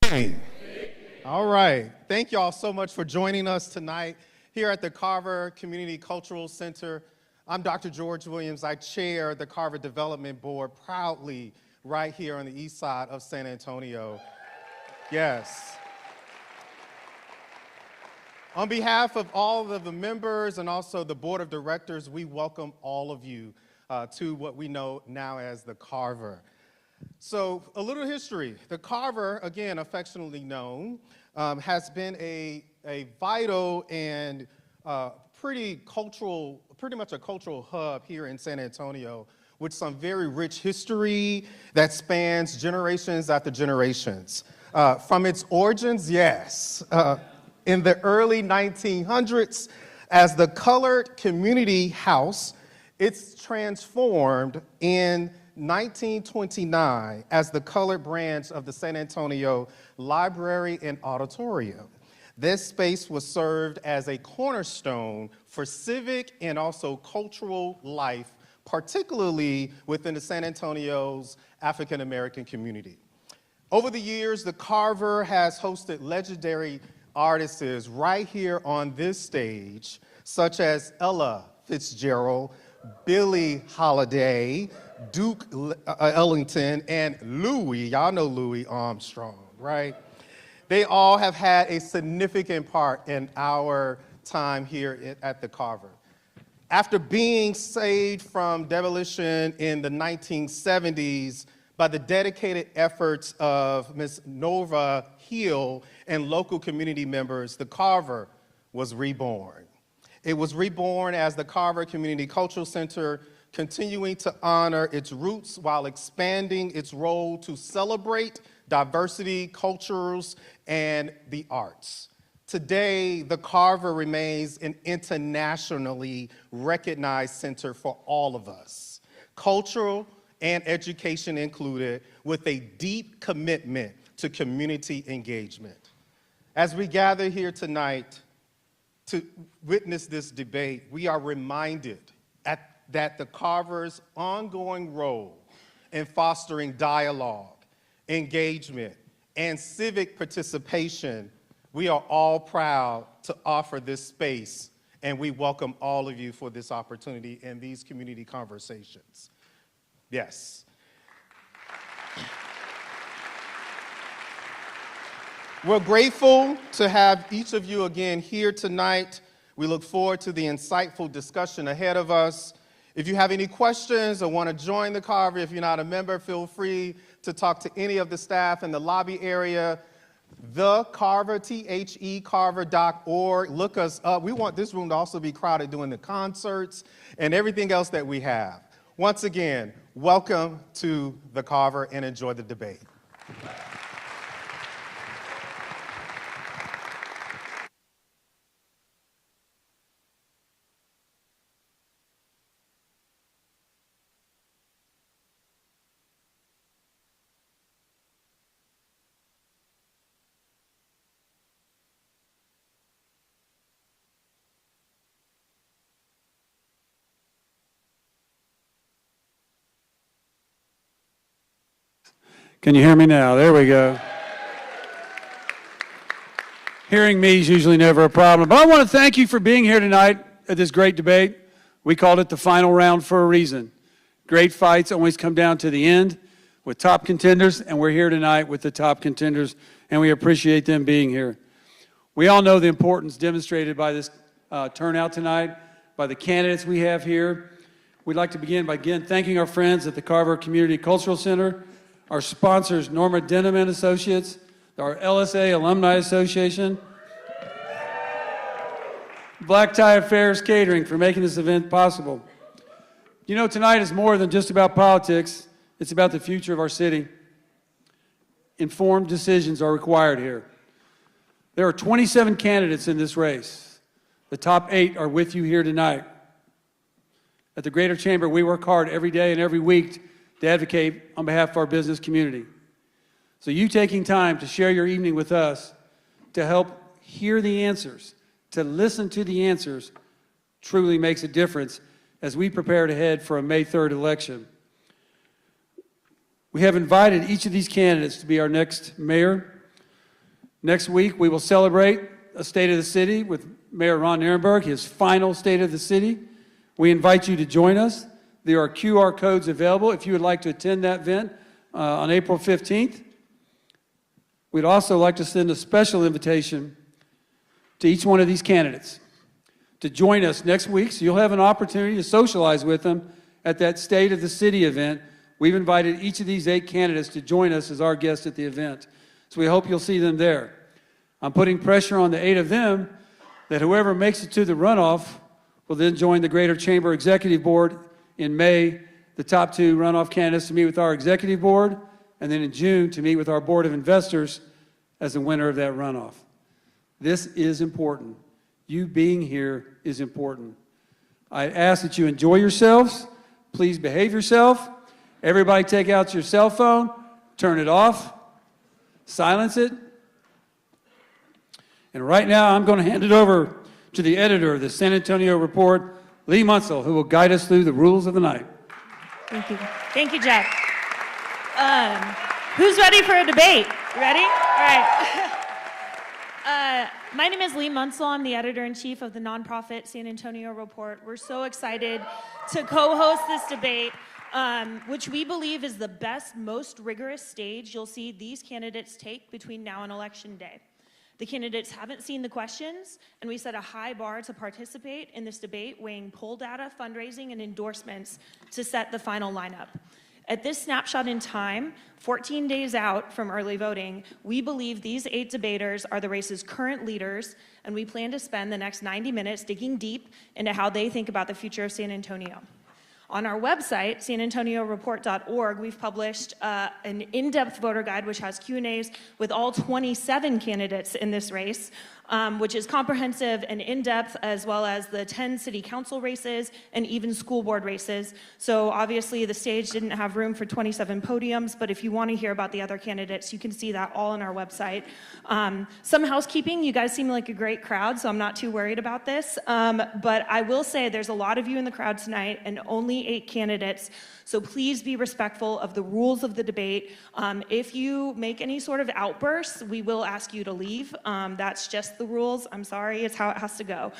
Hey. All right. Thank you all so much for joining us tonight here at the Carver Community Cultural Center. I'm Dr. George Williams. I chair the Carver Development Board proudly right here on the east side of San Antonio. Yes. On behalf of all of the members and also the board of directors, we welcome all of you to what we know now as the Carver. So a little history. The Carver, again, affectionately known, has been a vital and pretty much a cultural hub here in San Antonio with some very rich history that spans generations after generations. From its origins, yes, in the early 1900s, as the Colored Community House, it's transformed in 1929 as the colored branch of the San Antonio Library and Auditorium. This space was served as a cornerstone for civic and also cultural life, particularly within the San Antonio's African American community. Over the years, the Carver has hosted legendary artists right here on this stage, such as Ella Fitzgerald, Billie Holiday, Duke Ellington, and Louis, y'all know Louis Armstrong, right? They all have had a significant part in our time here at the Carver. After being saved from demolition in the 1970s by the dedicated efforts of Ms. Nova Hill and local community members, the Carver was reborn. It was reborn as the Carver Community Cultural Center, continuing to honor its roots while expanding its role to celebrate diversity, cultures, and the arts. Today, the Carver remains an internationally recognized center for all of us, cultural and education included, with a deep commitment to community engagement. As we gather here tonight to witness this debate, we are reminded that the Carver's ongoing role in fostering dialogue, engagement, and civic participation, we are all proud to offer this space, and we welcome all of you for this opportunity and these community conversations. Yes. We're grateful to have each of you again here tonight. We look forward to the insightful discussion ahead of us. If you have any questions or want to join the Carver, if you're not a member, feel free to talk to any of the staff in the lobby area. The Carver, Carver.org. Look us up. We want this room to also be crowded during the concerts and everything else that we have. Once again, welcome to the Carver and enjoy the debate. Can you hear me now? There we go. Hearing me is usually never a problem, but I want to thank you for being here tonight at this great debate. We called it the final round for a reason. Great fights always come down to the end with top contenders, and we're here tonight with the top contenders, and we appreciate them being here. We all know the importance demonstrated by this turnout tonight, by the candidates we have here. We'd like to begin by again thanking our friends at the Carver Community Cultural Center, our sponsors, Norma Denham and Associates, our LSA Alumni Association, Black Tie Affairs Catering for making this event possible. You know, tonight is more than just about politics. It's about the future of our city. Informed decisions are required here. There are 27 candidates in this race. The top 8 are with you here tonight. At the Greater Chamber, we work hard every day and every week to advocate on behalf of our business community. So you taking time to share your evening with us, to help hear the answers, to listen to the answers, truly makes a difference as we prepare to head for a May 3rd election. We have invited each of these candidates to be our next mayor. Next week, we will celebrate a State of the City with Mayor Ron Nirenberg, his final State of the City. We invite you to join us. There are QR codes available if you would like to attend that event on April 15th. We'd also like to send a special invitation to each one of these candidates to join us next week, so you'll have an opportunity to socialize with them at that State of the City event. We've invited each of these 8 candidates to join us as our guests at the event, so we hope you'll see them there. I'm putting pressure on the 8 of them that whoever makes it to the runoff will then join the Greater Chamber Executive Board in May, the top 2 runoff candidates to meet with our Executive Board, and then in June to meet with our Board of Investors as the winner of that runoff. This is important. You being here is important. I ask that you enjoy yourselves. Please behave yourself. Everybody take out your cell phone, turn it off, silence it. And right now, I'm going to hand it over to the editor of the San Antonio Report, Lee Munsell, who will guide us through the rules of the night. Thank you. Thank you, Jeff. Who's ready for a debate? Ready? All right. My name is Lee Munsell. I'm the editor-in-chief of the nonprofit San Antonio Report. We're so excited to co-host this debate, which we believe is the best, most rigorous stage you'll see these candidates take between now and Election Day. The candidates haven't seen the questions, and we set a high bar to participate in this debate, weighing poll data, fundraising, and endorsements to set the final lineup. At this snapshot in time, 14 days out from early voting, we believe these 8 debaters are the race's current leaders, and we plan to spend the next 90 minutes digging deep into how they think about the future of San Antonio. On our website, sanantonioreport.org, we've published an in-depth voter guide which has Q&As with all 27 candidates in this race, which is comprehensive and in-depth, as well as the 10 city council races and even school board races. So obviously the stage didn't have room for 27 podiums, but if you want to hear about the other candidates, you can see that all on our website. Some housekeeping, you guys seem like a great crowd, so I'm not too worried about this. But I will say there's a lot of you in the crowd tonight and only 8 candidates. So please be respectful of the rules of the debate. If you make any sort of outbursts, we will ask you to leave. That's just the rules. I'm sorry, it's how it has to go.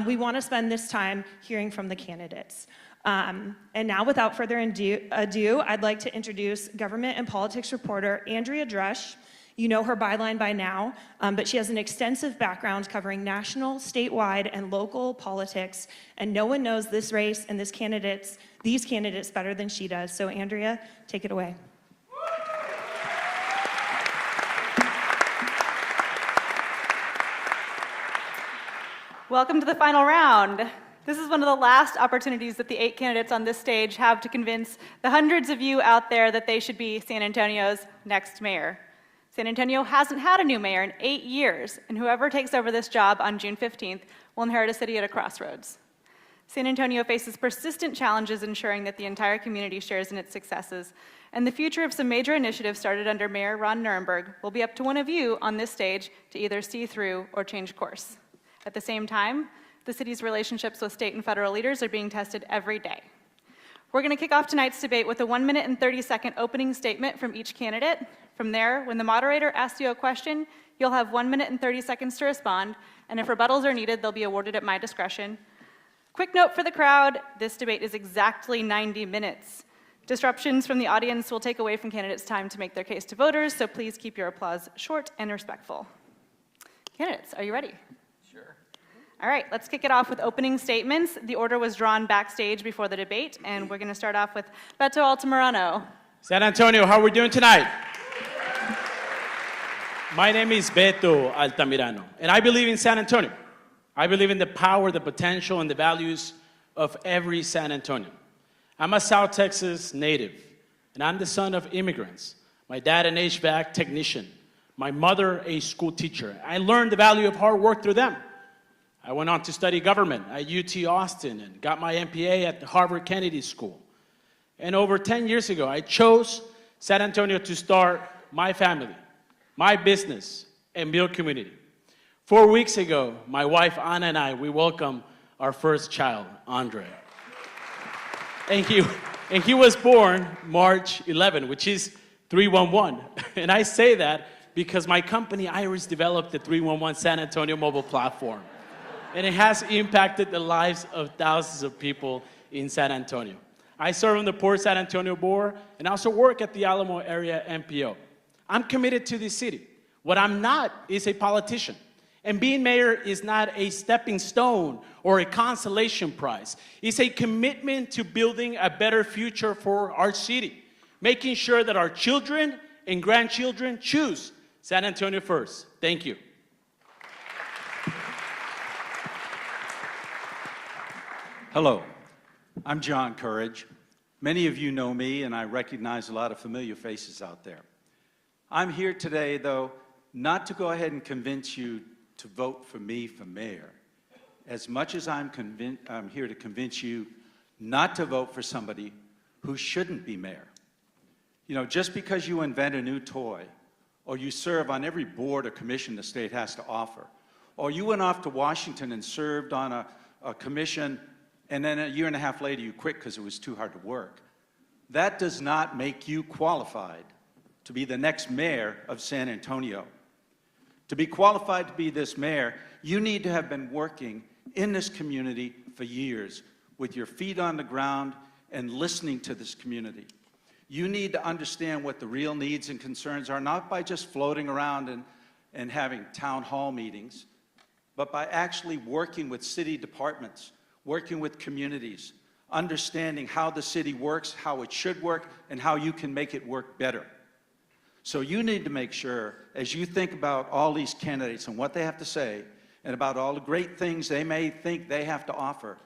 We want to spend this time hearing from the candidates. And now, without further ado, I'd like to introduce government and politics reporter Andrea Drush. You know her byline by now, but she has an extensive background covering national, statewide, and local politics, and no one knows this race and these candidates better than she does. So Andrea, take it away. Welcome to the final round. This is one of the last opportunities that the 8 candidates on this stage have to convince the hundreds of you out there that they should be San Antonio's next mayor. San Antonio hasn't had a new mayor in 8 years, and whoever takes over this job on June 15th will inherit a city at a crossroads. San Antonio faces persistent challenges ensuring that the entire community shares in its successes, and the future of some major initiatives started under Mayor Ron Nirenberg will be up to one of you on this stage to either see through or change course. At the same time, the city's relationships with state and federal leaders are being tested every day. We're going to kick off tonight's debate with a 1-minute and 30-second opening statement from each candidate. From there, when the moderator asks you a question, you'll have 1 minute and 30 seconds to respond, and if rebuttals are needed, they'll be awarded at my discretion. Quick note for the crowd, this debate is exactly 90 minutes. Disruptions from the audience will take away from candidates' time to make their case to voters, so please keep your applause short and respectful. Candidates, are you ready? Sure. All right, let's kick it off with opening statements. The order was drawn backstage before the debate, and we're going to start off with Beto Altamirano. San Antonio, how are we doing tonight? My name is Beto Altamirano, and I believe in San Antonio. I believe in the power, the potential, and the values of every San Antonian. I'm a South Texas native, and I'm the son of immigrants. My dad, an HVAC technician. My mother, a school teacher. I learned the value of hard work through them. I went on to study government at UT Austin and got my MPA at the Harvard Kennedy School. And over 10 years ago, I chose San Antonio to start my family, my business, and build community. 4 weeks ago, my wife Anna and I, we welcomed our first child, Andre. Thank you. And he was born March 11, which is 311. And I say that because my company, Iris, developed the 311 San Antonio mobile platform. And it has impacted the lives of thousands of people in San Antonio. I serve on the Port San Antonio board and also work at the Alamo area MPO. I'm committed to this city. What I'm not is a politician. And being mayor is not a stepping stone or a consolation prize. It's a commitment to building a better future for our city, making sure that our children and grandchildren choose San Antonio first. Thank you. Hello, I'm John Courage. Many of you know me, and I recognize a lot of familiar faces out there. I'm here today, though, not to go ahead and convince you to vote for me for mayor, as much as I'm here to convince you not to vote for somebody who shouldn't be mayor. You know, just because you invent a new toy, or you serve on every board or commission the state has to offer, or you went off to Washington and served on a commission, and then a year and a half later you quit because it was too hard to work, that does not make you qualified to be the next mayor of San Antonio. To be qualified to be this mayor, you need to have been working in this community for years with your feet on the ground and listening to this community. You need to understand what the real needs and concerns are, not by just floating around and having town hall meetings, but by actually working with city departments, working with communities, understanding how the city works, how it should work, and how you can make it work better. So you need to make sure, as you think about all these candidates and what they have to say, and about all the great things they may think they have to offer,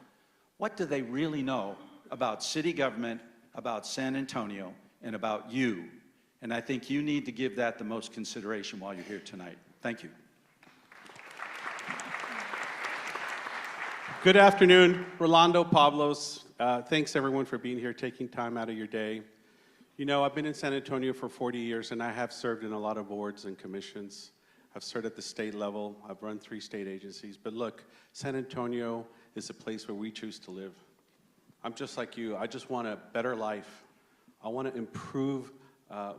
what do they really know about city government, about San Antonio, and about you? And I think you need to give that the most consideration while you're here tonight. Thank you. Good afternoon, Rolando Pablos. Thanks everyone for being here, taking time out of your day. You know, I've been in San Antonio for 40 years and I have served in a lot of boards and commissions. I've served at the state level. I've run 3 state agencies. But look, San Antonio is a place where we choose to live. I'm just like you. I just want a better life. I want to improve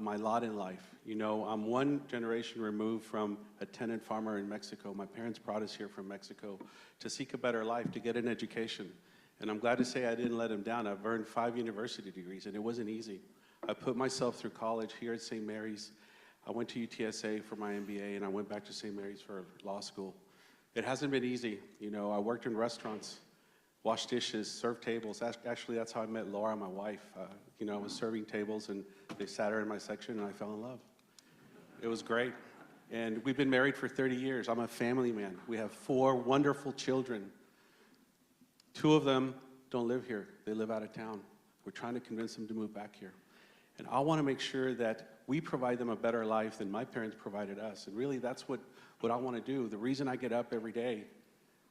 my lot in life. You know, I'm one generation removed from a tenant farmer in Mexico. My parents brought us here from Mexico to seek a better life, to get an education. And I'm glad to say I didn't let them down. I've earned 5 university degrees, and it wasn't easy. I put myself through college here at St. Mary's. I went to UTSA for my MBA, and I went back to St. Mary's for law school. It hasn't been easy. You know, I worked in restaurants, washed dishes, served tables. Actually, that's how I met Laura, my wife. You know, I was serving tables, and they sat her in my section, and I fell in love. It was great. And we've been married for 30 years. I'm a family man. We have 4 wonderful children. 2 of them don't live here. They live out of town. We're trying to convince them to move back here. And I want to make sure that we provide them a better life than my parents provided us. And really, that's what I want to do. The reason I get up every day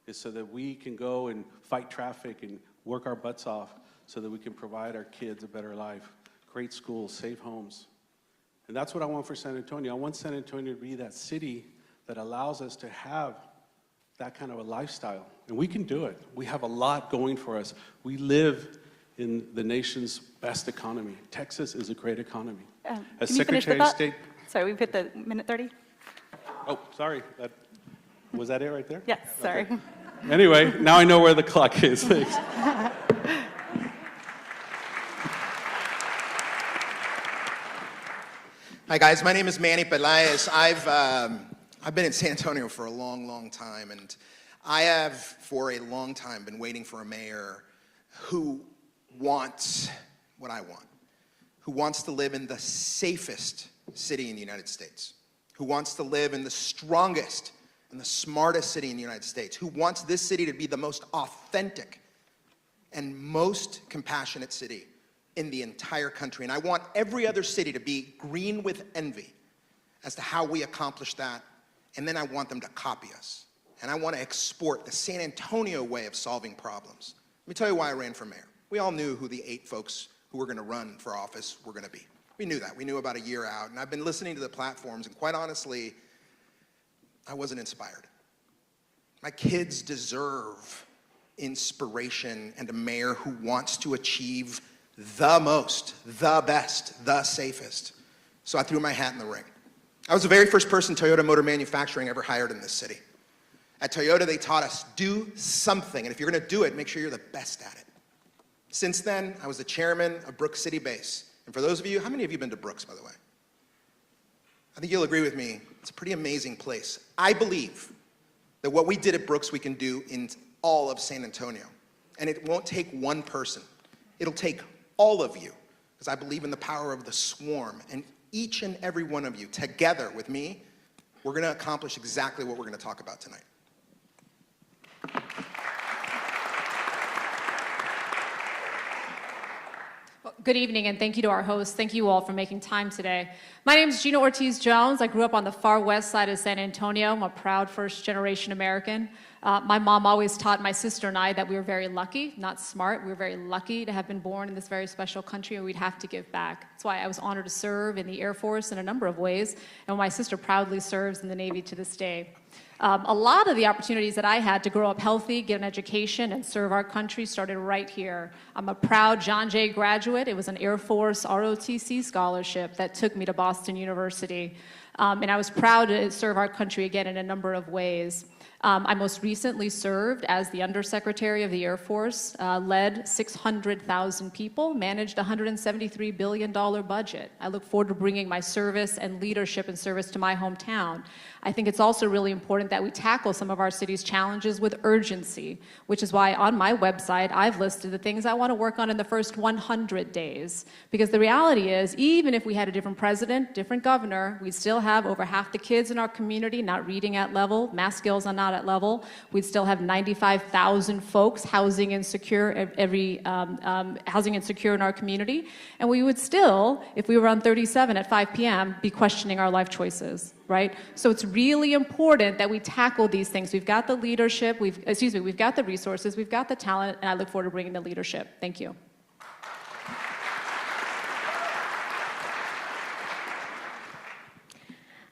is so that we can go and fight traffic and work our butts off so that we can provide our kids a better life, great schools, safe homes. And that's what I want for San Antonio. I want San Antonio to be that city that allows us to have that kind of a lifestyle. And we can do it. We have a lot going for us. We live in the nation's best economy. Texas is a great economy. As Can you finish the Secretary of thought? State. Sorry, we've hit the minute 30. Oh, sorry. Was that it right there? Yes, sorry. Okay. Anyway, now I know where the clock is. Thanks. Hi guys, my name is Manny Peláez. I've been in San Antonio for a long, long time, and I have for a long time been waiting for a mayor who wants what I want, who wants to live in the safest city in the United States, who wants to live in the strongest and the smartest city in the United States, who wants this city to be the most authentic and most compassionate city in the entire country. And I want every other city to be green with envy as to how we accomplish that. And then I want them to copy us. And I want to export the San Antonio way of solving problems. Let me tell you why I ran for mayor. We all knew who the 8 folks who were going to run for office were going to be. We knew that. We knew about a year out. And I've been listening to the platforms, and quite honestly, I wasn't inspired. My kids deserve inspiration and a mayor who wants to achieve the most, the best, the safest. So I threw my hat in the ring. I was the very first person Toyota Motor Manufacturing ever hired in this city. At Toyota, they taught us, do something, and if you're gonna do it, make sure you're the best at it. Since then, I was the chairman of Brooks City Base. And for those of you, how many of you have been to Brooks, by the way? I think you'll agree with me, it's a pretty amazing place. I believe that what we did at Brooks, we can do in all of San Antonio. And it won't take one person. It'll take all of you, because I believe in the power of the swarm. And each and every one of you, together with me, we're gonna accomplish exactly what we're gonna talk about tonight. Good evening, and thank you to our hosts. Thank you all for making time today. My name is Gina Ortiz-Jones. I grew up on the far west side of San Antonio. I'm a proud first-generation American. My mom always taught my sister and I that we were very lucky, not smart. We were very lucky to have been born in this very special country, and we'd have to give back. That's why I was honored to serve in the Air Force in a number of ways, and my sister proudly serves in the Navy to this day. A lot of the opportunities that I had to grow up healthy, get an education, and serve our country started right here. I'm a proud John Jay graduate. It was an Air Force ROTC scholarship that took me to Boston University. And I was proud to serve our country again in a number of ways. I most recently served as the Undersecretary of the Air Force, led 600,000 people, managed a $173 billion budget. I look forward to bringing my service and leadership and service to my hometown. I think it's also really important that we tackle some of our city's challenges with urgency, which is why on my website I've listed the things I want to work on in the first 100 days. Because the reality is, even if we had a different president, different governor, we'd still have over half the kids in our community not reading at level, math skills are not at level. We'd still have 95,000 folks housing insecure housing insecure in our community, and we would still, if we were on 37 at 5 p.m., be questioning our life choices. Right? So it's really important that we tackle these things. We've got the leadership, we've got the resources, we've got the talent, and I look forward to bringing the leadership. Thank you.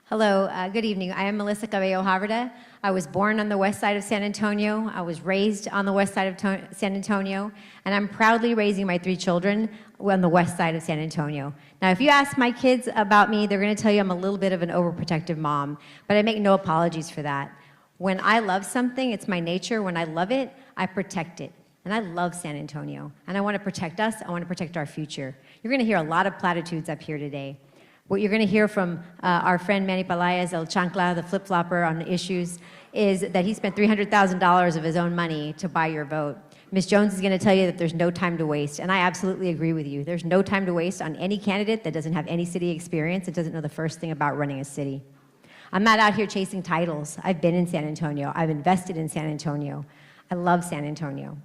Hello, good evening. I am Melissa Cabello Haverda. I was born on the west side of San Antonio. I was raised on the west side of San Antonio, and I'm proudly raising my 3 children on the west side of San Antonio. Now, if you ask my kids about me, they're going to tell you I'm a little bit of an overprotective mom, but I make no apologies for that. When I love something, it's my nature. When I love it, I protect it. And I love San Antonio, and I want to protect us. I want to protect our future. You're going to hear a lot of platitudes up here today. What you're going to hear from our friend Manny Pelaez, El Chancla, the flip-flopper on the issues, is that he spent $300,000 of his own money to buy your vote. Ms. Jones is going to tell you that there's no time to waste, and I absolutely agree with you. There's no time to waste on any candidate that doesn't have any city experience, that doesn't know the first thing about running a city. I'm not out here chasing titles. I've been in San Antonio. I've invested in San Antonio. I love San Antonio.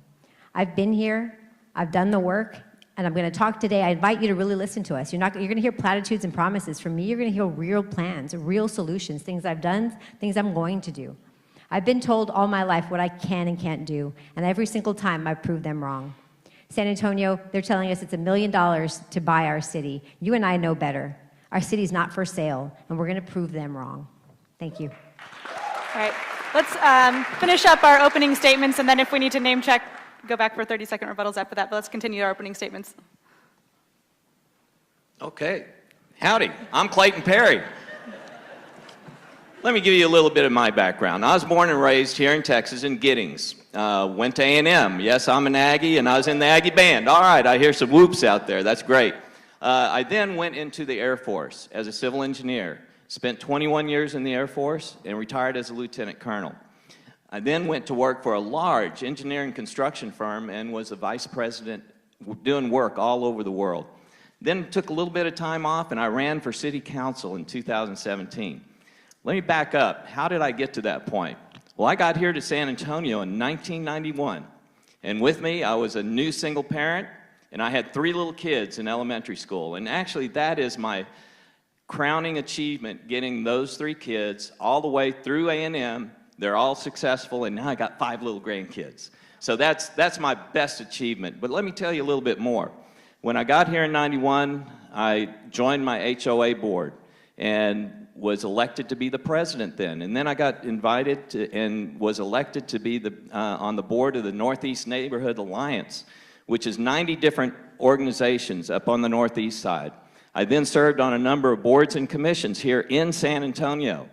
I've been here. I've done the work. And I'm going to talk today. I invite you to really listen to us. You're going to hear platitudes and promises. From me, you're going to hear real plans, real solutions, things I've done, things I'm going to do. I've been told all my life what I can and can't do, and every single time I've proved them wrong. San Antonio, they're telling us it's $1 million to buy our city. You and I know better. Our city's not for sale, and we're going to prove them wrong. Thank you. All right, let's finish up our opening statements, and then if we need to name check, go back for 30-second rebuttals after that, but let's continue our opening statements. Okay. Howdy, I'm Clayton Perry. Let me give you a little bit of my background. I was born and raised here in Texas in Giddings. Went to A&M. Yes, I'm an Aggie, and I was in the Aggie band. All right, I hear some whoops out there. That's great. I then went into the Air Force as a civil engineer. Spent 21 years in the Air Force and retired as a lieutenant colonel. I then went to work for a large engineering construction firm and was a vice president doing work all over the world. Then took a little bit of time off and I ran for city council in 2017. Let me back up. How did I get to that point? Well, I got here to San Antonio in 1991. And with me, I was a new single parent and I had 3 little kids in elementary school. And actually, that is my crowning achievement, getting those 3 kids all the way through A&M. They're all successful, and now I got 5 little grandkids. So that's my best achievement. But let me tell you a little bit more. When I got here in 91, I joined my HOA board and was elected to be the president then. And then I got invited to, and was elected to be on the board of the Northeast Neighborhood Alliance, which is 90 different organizations up on the northeast side. I then served on a number of boards and commissions here in San Antonio.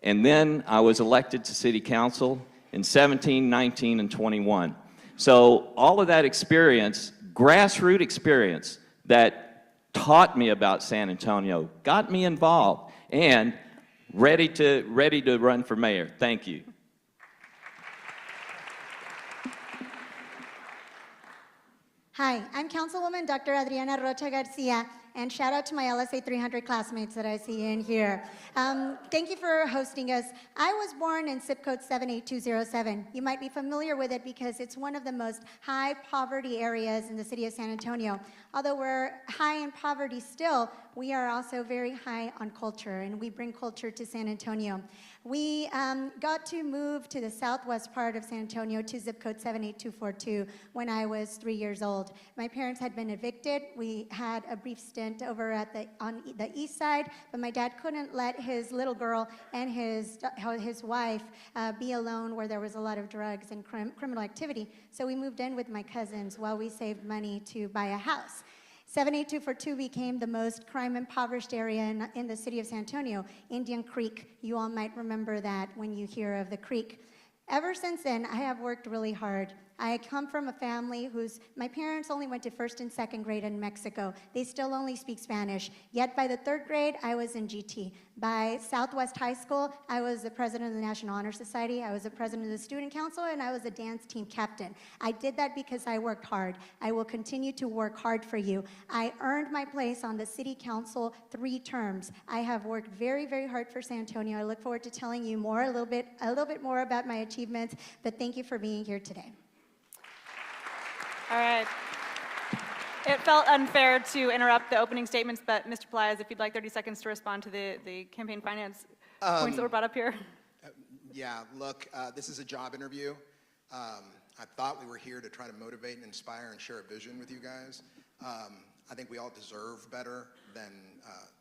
And then I was elected to city council in 17, 19, and 21. So all of that experience, grassroots experience that taught me about San Antonio, got me involved and ready to run for mayor. Thank you. Hi, I'm Councilwoman Dr. Adriana Rocha Garcia, and shout out to my LSA 300 classmates that I see in here. Thank you for hosting us. I was born in zip code 78207. You might be familiar with it because it's one of the most high poverty areas in the city of San Antonio. Although we're high in poverty still, we are also very high on culture, and we bring culture to San Antonio. We got to move to the southwest part of San Antonio to zip code 78242 when I was 3 years old. My parents had been evicted. We had a brief stint over at on the east side, but my dad couldn't let his little girl and his wife be alone where there was a lot of drugs and criminal activity. So we moved in with my cousins while we saved money to buy a house. 78242 became the most crime-impoverished area in the city of San Antonio. Indian Creek, you all might remember that when you hear of the creek. Ever since then, I have worked really hard. I come from a family my parents only went to first and second grade in Mexico. They still only speak Spanish. Yet by the third grade, I was in GT. By Southwest High School, I was the president of the National Honor Society, I was the president of the Student Council, and I was a dance team captain. I did that because I worked hard. I will continue to work hard for you. I earned my place on the City Council 3 terms. I have worked very, very hard for San Antonio. I look forward to telling you a little bit more about my achievements, but thank you for being here today. All right. It felt unfair to interrupt the opening statements, but Mr. Pelaez, if you'd like 30 seconds to respond to the campaign finance points that were brought up here. Yeah, look, this is a job interview. I thought we were here to try to motivate and inspire and share a vision with you guys. I think we all deserve better than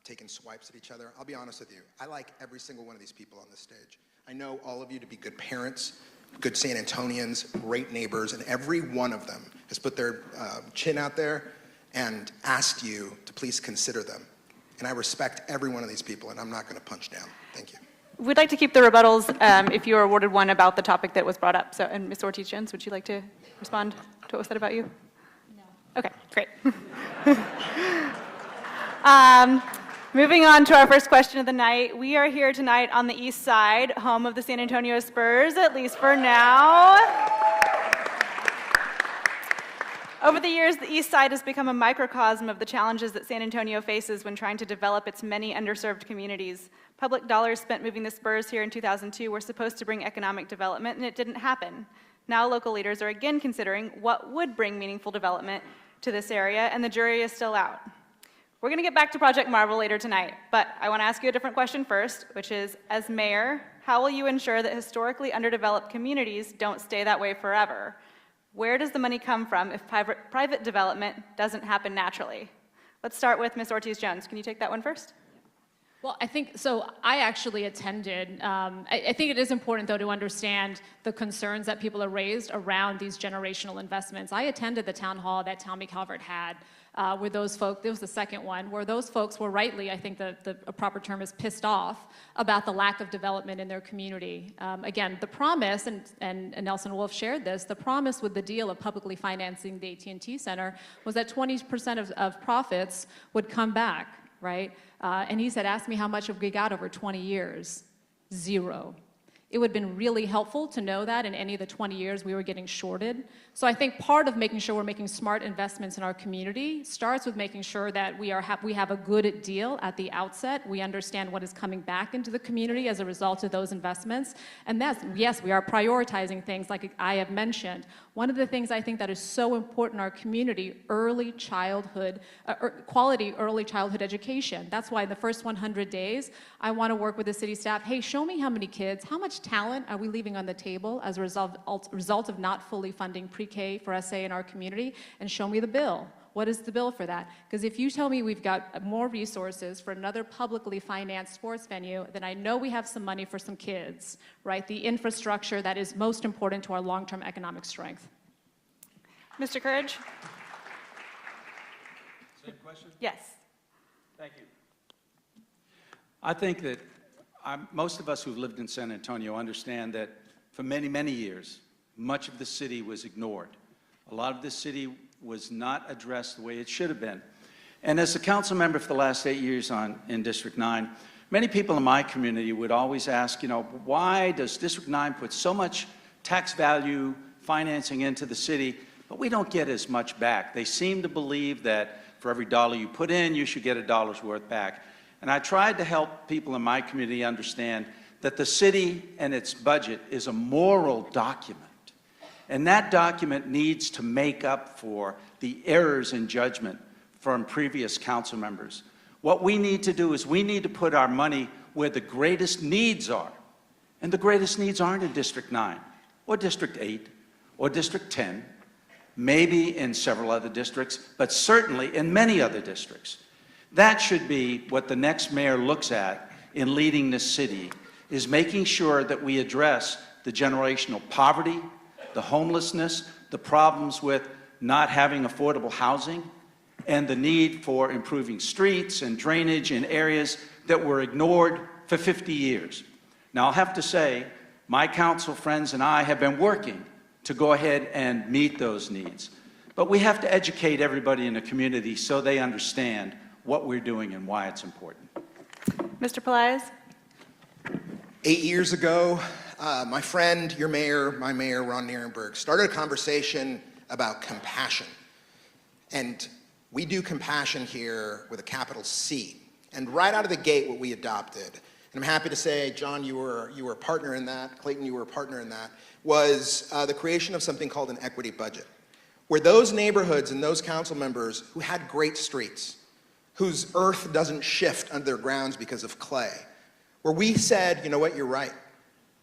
taking swipes at each other. I'll be honest with you. I like every single one of these people on this stage. I know all of you to be good parents, good San Antonians, great neighbors, and every one of them has put their chin out there and asked you to please consider them. And I respect every one of these people, and I'm not going to punch down. Thank you. We'd like to keep the rebuttals if you are awarded one about the topic that was brought up. So, and Ms. Ortiz-Jones, would you like to respond to what was said about you? No. Okay, great. Moving on to our first question of the night. We are here tonight on the east side, home of the San Antonio Spurs, at least for now. Over the years, the east side has become a microcosm of the challenges that San Antonio faces when trying to develop its many underserved communities. Public dollars spent moving the Spurs here in 2002 were supposed to bring economic development, and it didn't happen. Now local leaders are again considering what would bring meaningful development to this area, and the jury is still out. We're going to get back to Project Marvel later tonight, but I want to ask you a different question first, which is, as mayor, how will you ensure that historically underdeveloped communities don't stay that way forever? Where does the money come from if private development doesn't happen naturally? Let's start with Ms. Ortiz-Jones. Can you take that one first? Well, I think, so I actually attended, I think it is important though to understand the concerns that people have raised around these generational investments. I attended the town hall that Tommy Calvert had where those folks, it was the second one, where those folks were rightly, I think the proper term is pissed off about the lack of development in their community. Again, the promise, and Nelson Wolf shared this, the promise with the deal of publicly financing the AT&T Center was that 20% of profits would come back. Right? And he said, ask me how much have we got over 20 years? 0. It would have been really helpful to know that in any of the 20 years we were getting shorted. So I think part of making sure we're making smart investments in our community starts with making sure that we have a good deal at the outset. We understand what is coming back into the community as a result of those investments. And that's, yes, we are prioritizing things like I have mentioned. One of the things I think that is so important in our community, early childhood, quality early childhood education. That's why in the first 100 days, I want to work with the city staff. Hey, show me how many kids, how much talent are we leaving on the table as a result of not fully funding pre-K for SA in our community, and show me the bill. What is the bill for that? Because if you tell me we've got more resources for another publicly financed sports venue, then I know we have some money for some kids, right? The infrastructure that is most important to our long-term economic strength. Mr. Courage? Same question? Yes. Thank you. I think that most of us who've lived in San Antonio understand that for many, many years, much of the city was ignored. A lot of the city was not addressed the way it should have been. And as a council member for the last 8 years in District 9, many people in my community would always ask, why does District 9 put so much tax value financing into the city, but we don't get as much back? They seem to believe that for every dollar you put in, you should get a dollar's worth back. And I tried to help people in my community understand that the city and its budget is a moral document. And that document needs to make up for the errors in judgment from previous council members. What we need to do is we need to put our money where the greatest needs are. And the greatest needs aren't in District 9, or District 8, or District 10, maybe in several other districts, but certainly in many other districts. That should be what the next mayor looks at in leading this city, is making sure that we address the generational poverty, the homelessness, the problems with not having affordable housing, and the need for improving streets and drainage in areas that were ignored for 50 years. Now, I'll have to say, my council friends and I have been working to go ahead and meet those needs. But we have to educate everybody in the community so they understand what we're doing and why it's important. Mr. Pelaez? 8 years ago, my friend, your mayor, my mayor, Ron Nierenberg, started a conversation about compassion. And we do compassion here with a capital C. And right out of the gate, what we adopted, and I'm happy to say, John, you were a partner in that, Clayton, you were a partner in that, was the creation of something called an equity budget, where those neighborhoods and those council members who had great streets, whose earth doesn't shift under their grounds because of clay, where we said, you know what, you're right.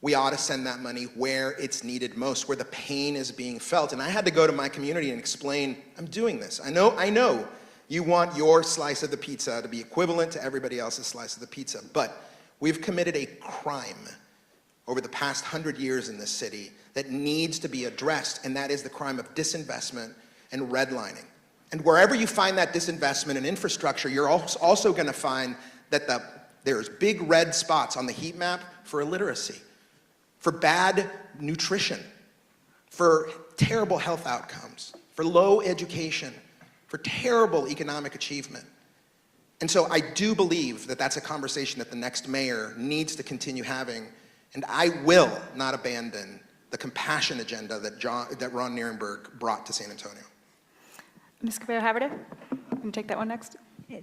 We ought to send that money where it's needed most, where the pain is being felt. And I had to go to my community and explain, I'm doing this. I know you want your slice of the pizza to be equivalent to everybody else's slice of the pizza, but we've committed a crime over the past 100 years in this city that needs to be addressed, and that is the crime of disinvestment and redlining. And wherever you find that disinvestment in infrastructure, you're also going to find that there's big red spots on the heat map for illiteracy, for bad nutrition, for terrible health outcomes, for low education, for terrible economic achievement. And so I do believe that that's a conversation that the next mayor needs to continue having, and I will not abandon the compassion agenda that Ron Nierenberg brought to San Antonio. Ms. Cabello-Haverda, can you take that one next?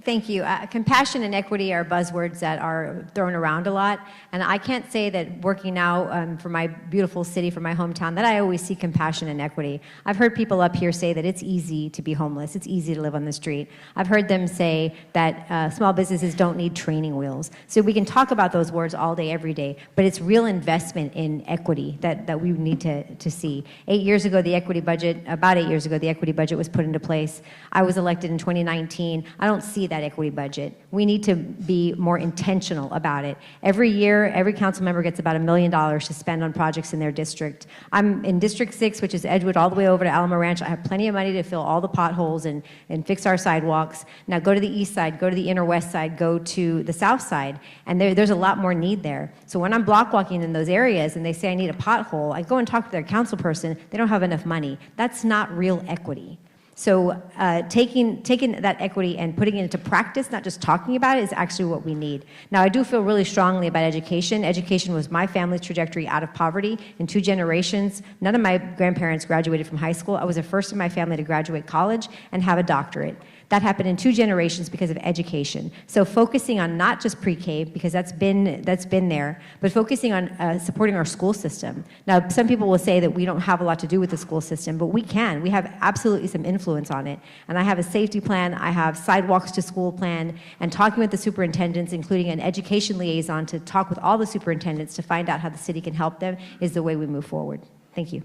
Thank you. Compassion and equity are buzzwords that are thrown around a lot, and I can't say that working now for my beautiful city, for my hometown, that I always see compassion and equity. I've heard people up here say that it's easy to be homeless, it's easy to live on the street. I've heard them say that small businesses don't need training wheels. So we can talk about those words all day, every day, but it's real investment in equity that we need to see. 8 years ago, the equity budget, about 8 years ago, the equity budget was put into place. I was elected in 2019. I don't see that equity budget. We need to be more intentional about it. Every year, every council member gets about $1 million to spend on projects in their district. I'm in District 6, which is Edgewood, all the way over to Alamo Ranch. I have plenty of money to fill all the potholes and fix our sidewalks. Now go to the east side, go to the inner west side, go to the south side, and there's a lot more need there. So when I'm block walking in those areas and they say I need a pothole, I go and talk to their council person. They don't have enough money. That's not real equity. So taking that equity and putting it into practice, not just talking about it, is actually what we need. Now, I do feel really strongly about education. Education was my family's trajectory out of poverty in 2 generations. None of my grandparents graduated from high school. I was the first in my family to graduate college and have a doctorate. That happened in 2 generations because of education. So focusing on not just pre-K, because that's been there, but focusing on supporting our school system. Now, some people will say that we don't have a lot to do with the school system, but we can. We have absolutely some influence on it. And I have a safety plan, I have sidewalks to school plan, and talking with the superintendents, including an education liaison to talk with all the superintendents to find out how the city can help them, is the way we move forward. Thank you.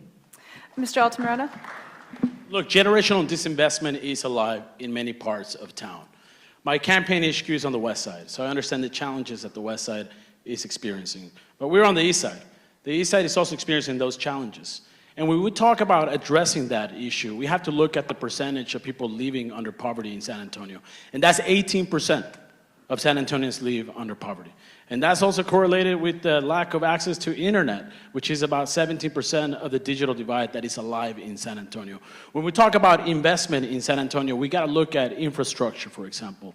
Mr. Altamirano? Look, generational disinvestment is alive in many parts of town. My campaign HQ is on the west side, so I understand the challenges that the west side is experiencing. But we're on the east side. The east side is also experiencing those challenges. And when we talk about addressing that issue, we have to look at the percentage of people living under poverty in San Antonio. And that's 18% of San Antonians live under poverty. And that's also correlated with the lack of access to internet, which is about 17% of the digital divide that is alive in San Antonio. When we talk about investment in San Antonio, we got to look at infrastructure, for example.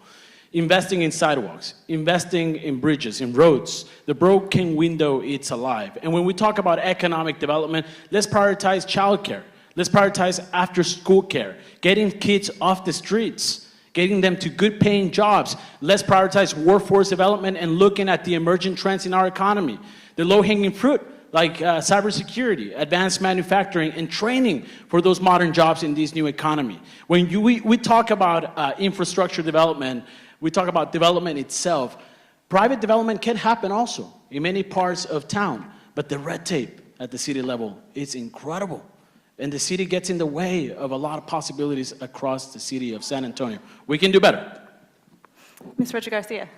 Investing in sidewalks, investing in bridges, in roads. The broken window, it's alive. And when we talk about economic development, let's prioritize childcare. Let's prioritize after-school care, getting kids off the streets, getting them to good-paying jobs. Let's prioritize workforce development and looking at the emerging trends in our economy. The low-hanging fruit, like cybersecurity, advanced manufacturing, and training for those modern jobs in this new economy. When we talk about infrastructure development, we talk about development itself. Private development can happen also in many parts of town, but the red tape at the city level is incredible. And the city gets in the way of a lot of possibilities across the city of San Antonio. We can do better. Ms. Rocha Garcia.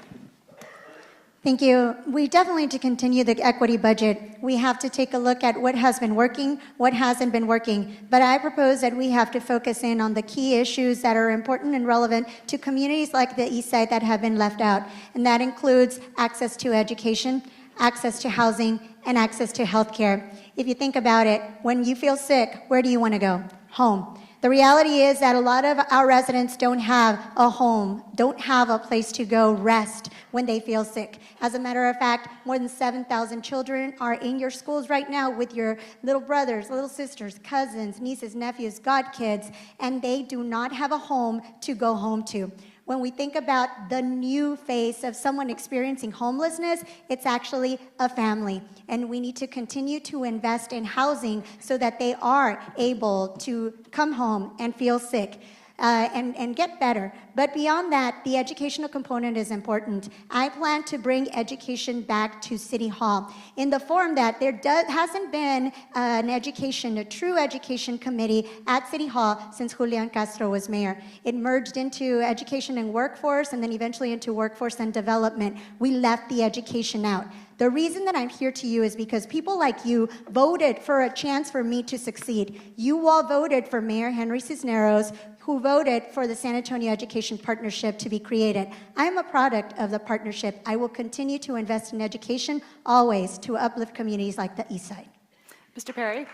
Thank you. We definitely need to continue the equity budget. We have to take a look at what has been working, what hasn't been working. But I propose that we have to focus in on the key issues that are important and relevant to communities like the East Side that have been left out. And that includes access to education, access to housing, and access to health care. If you think about it, when you feel sick, where do you want to go? Home. The reality is that a lot of our residents don't have a home, don't have a place to go rest when they feel sick. As a matter of fact, more than 7,000 children are in your schools right now with your little brothers, little sisters, cousins, nieces, nephews, godkids, and they do not have a home to go home to. When we think about the new face of someone experiencing homelessness, it's actually a family. And we need to continue to invest in housing so that they are able to come home and feel sick. And get better. But beyond that, the educational component is important. I plan to bring education back to City Hall in the form that there hasn't been a true education committee at City Hall since Julian Castro was mayor. It merged into education and workforce and then eventually into workforce and development. We left the education out. The reason that I'm here to you is because people like you voted for a chance for me to succeed. You all voted for Mayor Henry Cisneros, who voted for the San Antonio Education Partnership to be created. I am a product of the partnership. I will continue to invest in education always to uplift communities like the East Side. Mr. Perry.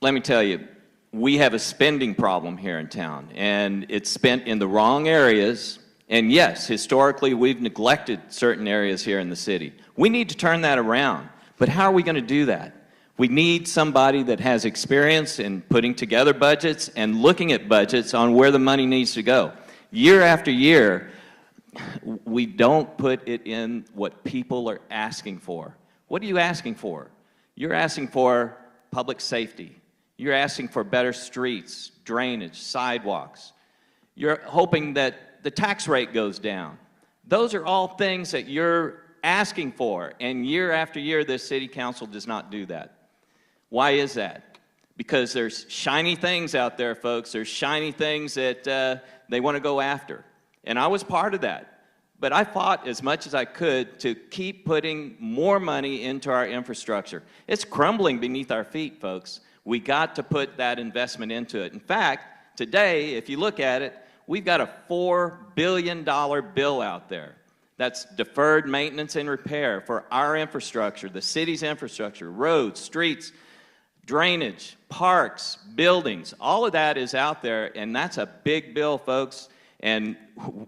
Let me tell you, we have a spending problem here in town, and it's spent in the wrong areas. And yes, historically, we've neglected certain areas here in the city. We need to turn that around. But how are we going to do that? We need somebody that has experience in putting together budgets and looking at budgets on where the money needs to go. Year after year, we don't put it in what people are asking for. What are you asking for? You're asking for public safety. You're asking for better streets, drainage, sidewalks. You're hoping that the tax rate goes down. Those are all things that you're asking for, and year after year, this city council does not do that. Why is that? Because there's shiny things out there, folks. There's shiny things that they want to go after. And I was part of that. But I fought as much as I could to keep putting more money into our infrastructure. It's crumbling beneath our feet, folks. We got to put that investment into it. In fact, today, if you look at it, we've got a $4 billion bill out there. That's deferred maintenance and repair for our infrastructure, the city's infrastructure, roads, streets, drainage, parks, buildings. All of that is out there, and that's a big bill, folks. And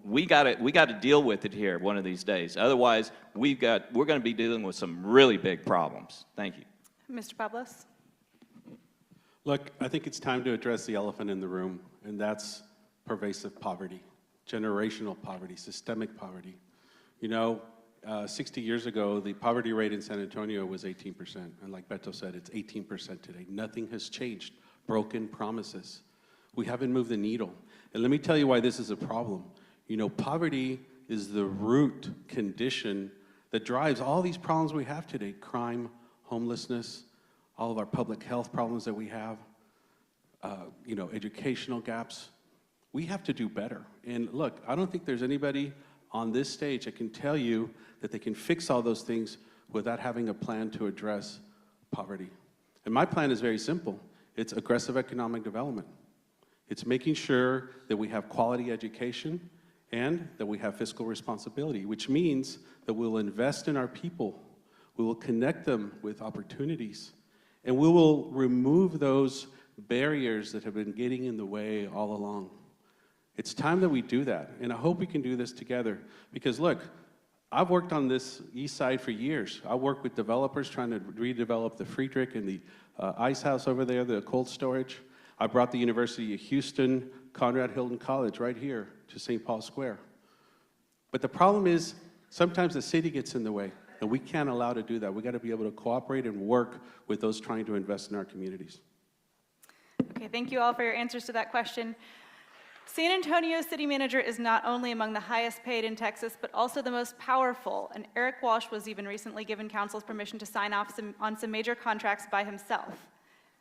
we got to deal with it here one of these days. Otherwise, we're going to be dealing with some really big problems. Thank you. Mr. Pablos. Look, I think it's time to address the elephant in the room, and that's pervasive poverty, generational poverty, systemic poverty. You know, 60 years ago, the poverty rate in San Antonio was 18%. And like Beto said, it's 18% today. Nothing has changed. Broken promises. We haven't moved the needle. And let me tell you why this is a problem. You know, poverty is the root condition that drives all these problems we have today. Crime, homelessness, all of our public health problems that we have, you know, educational gaps. We have to do better. And look, I don't think there's anybody on this stage that can tell you that they can fix all those things without having a plan to address poverty. And my plan is very simple. It's aggressive economic development. It's making sure that we have quality education and that we have fiscal responsibility, which means that we'll invest in our people, we will connect them with opportunities, and we will remove those barriers that have been getting in the way all along. It's time that we do that, and I hope we can do this together. Because look, I've worked on this east side for years. I work with developers trying to redevelop the Friedrich and the ice house over there, the cold storage. I brought the University of Houston, Conrad Hilton College right here to St. Paul Square. But the problem is, sometimes the city gets in the way, and we can't allow to do that. We got to be able to cooperate and work with those trying to invest in our communities. Okay, thank you all for your answers to that question. San Antonio city manager is not only among the highest paid in Texas, but also the most powerful, and Eric Walsh was even recently given council's permission to sign off on some major contracts by himself.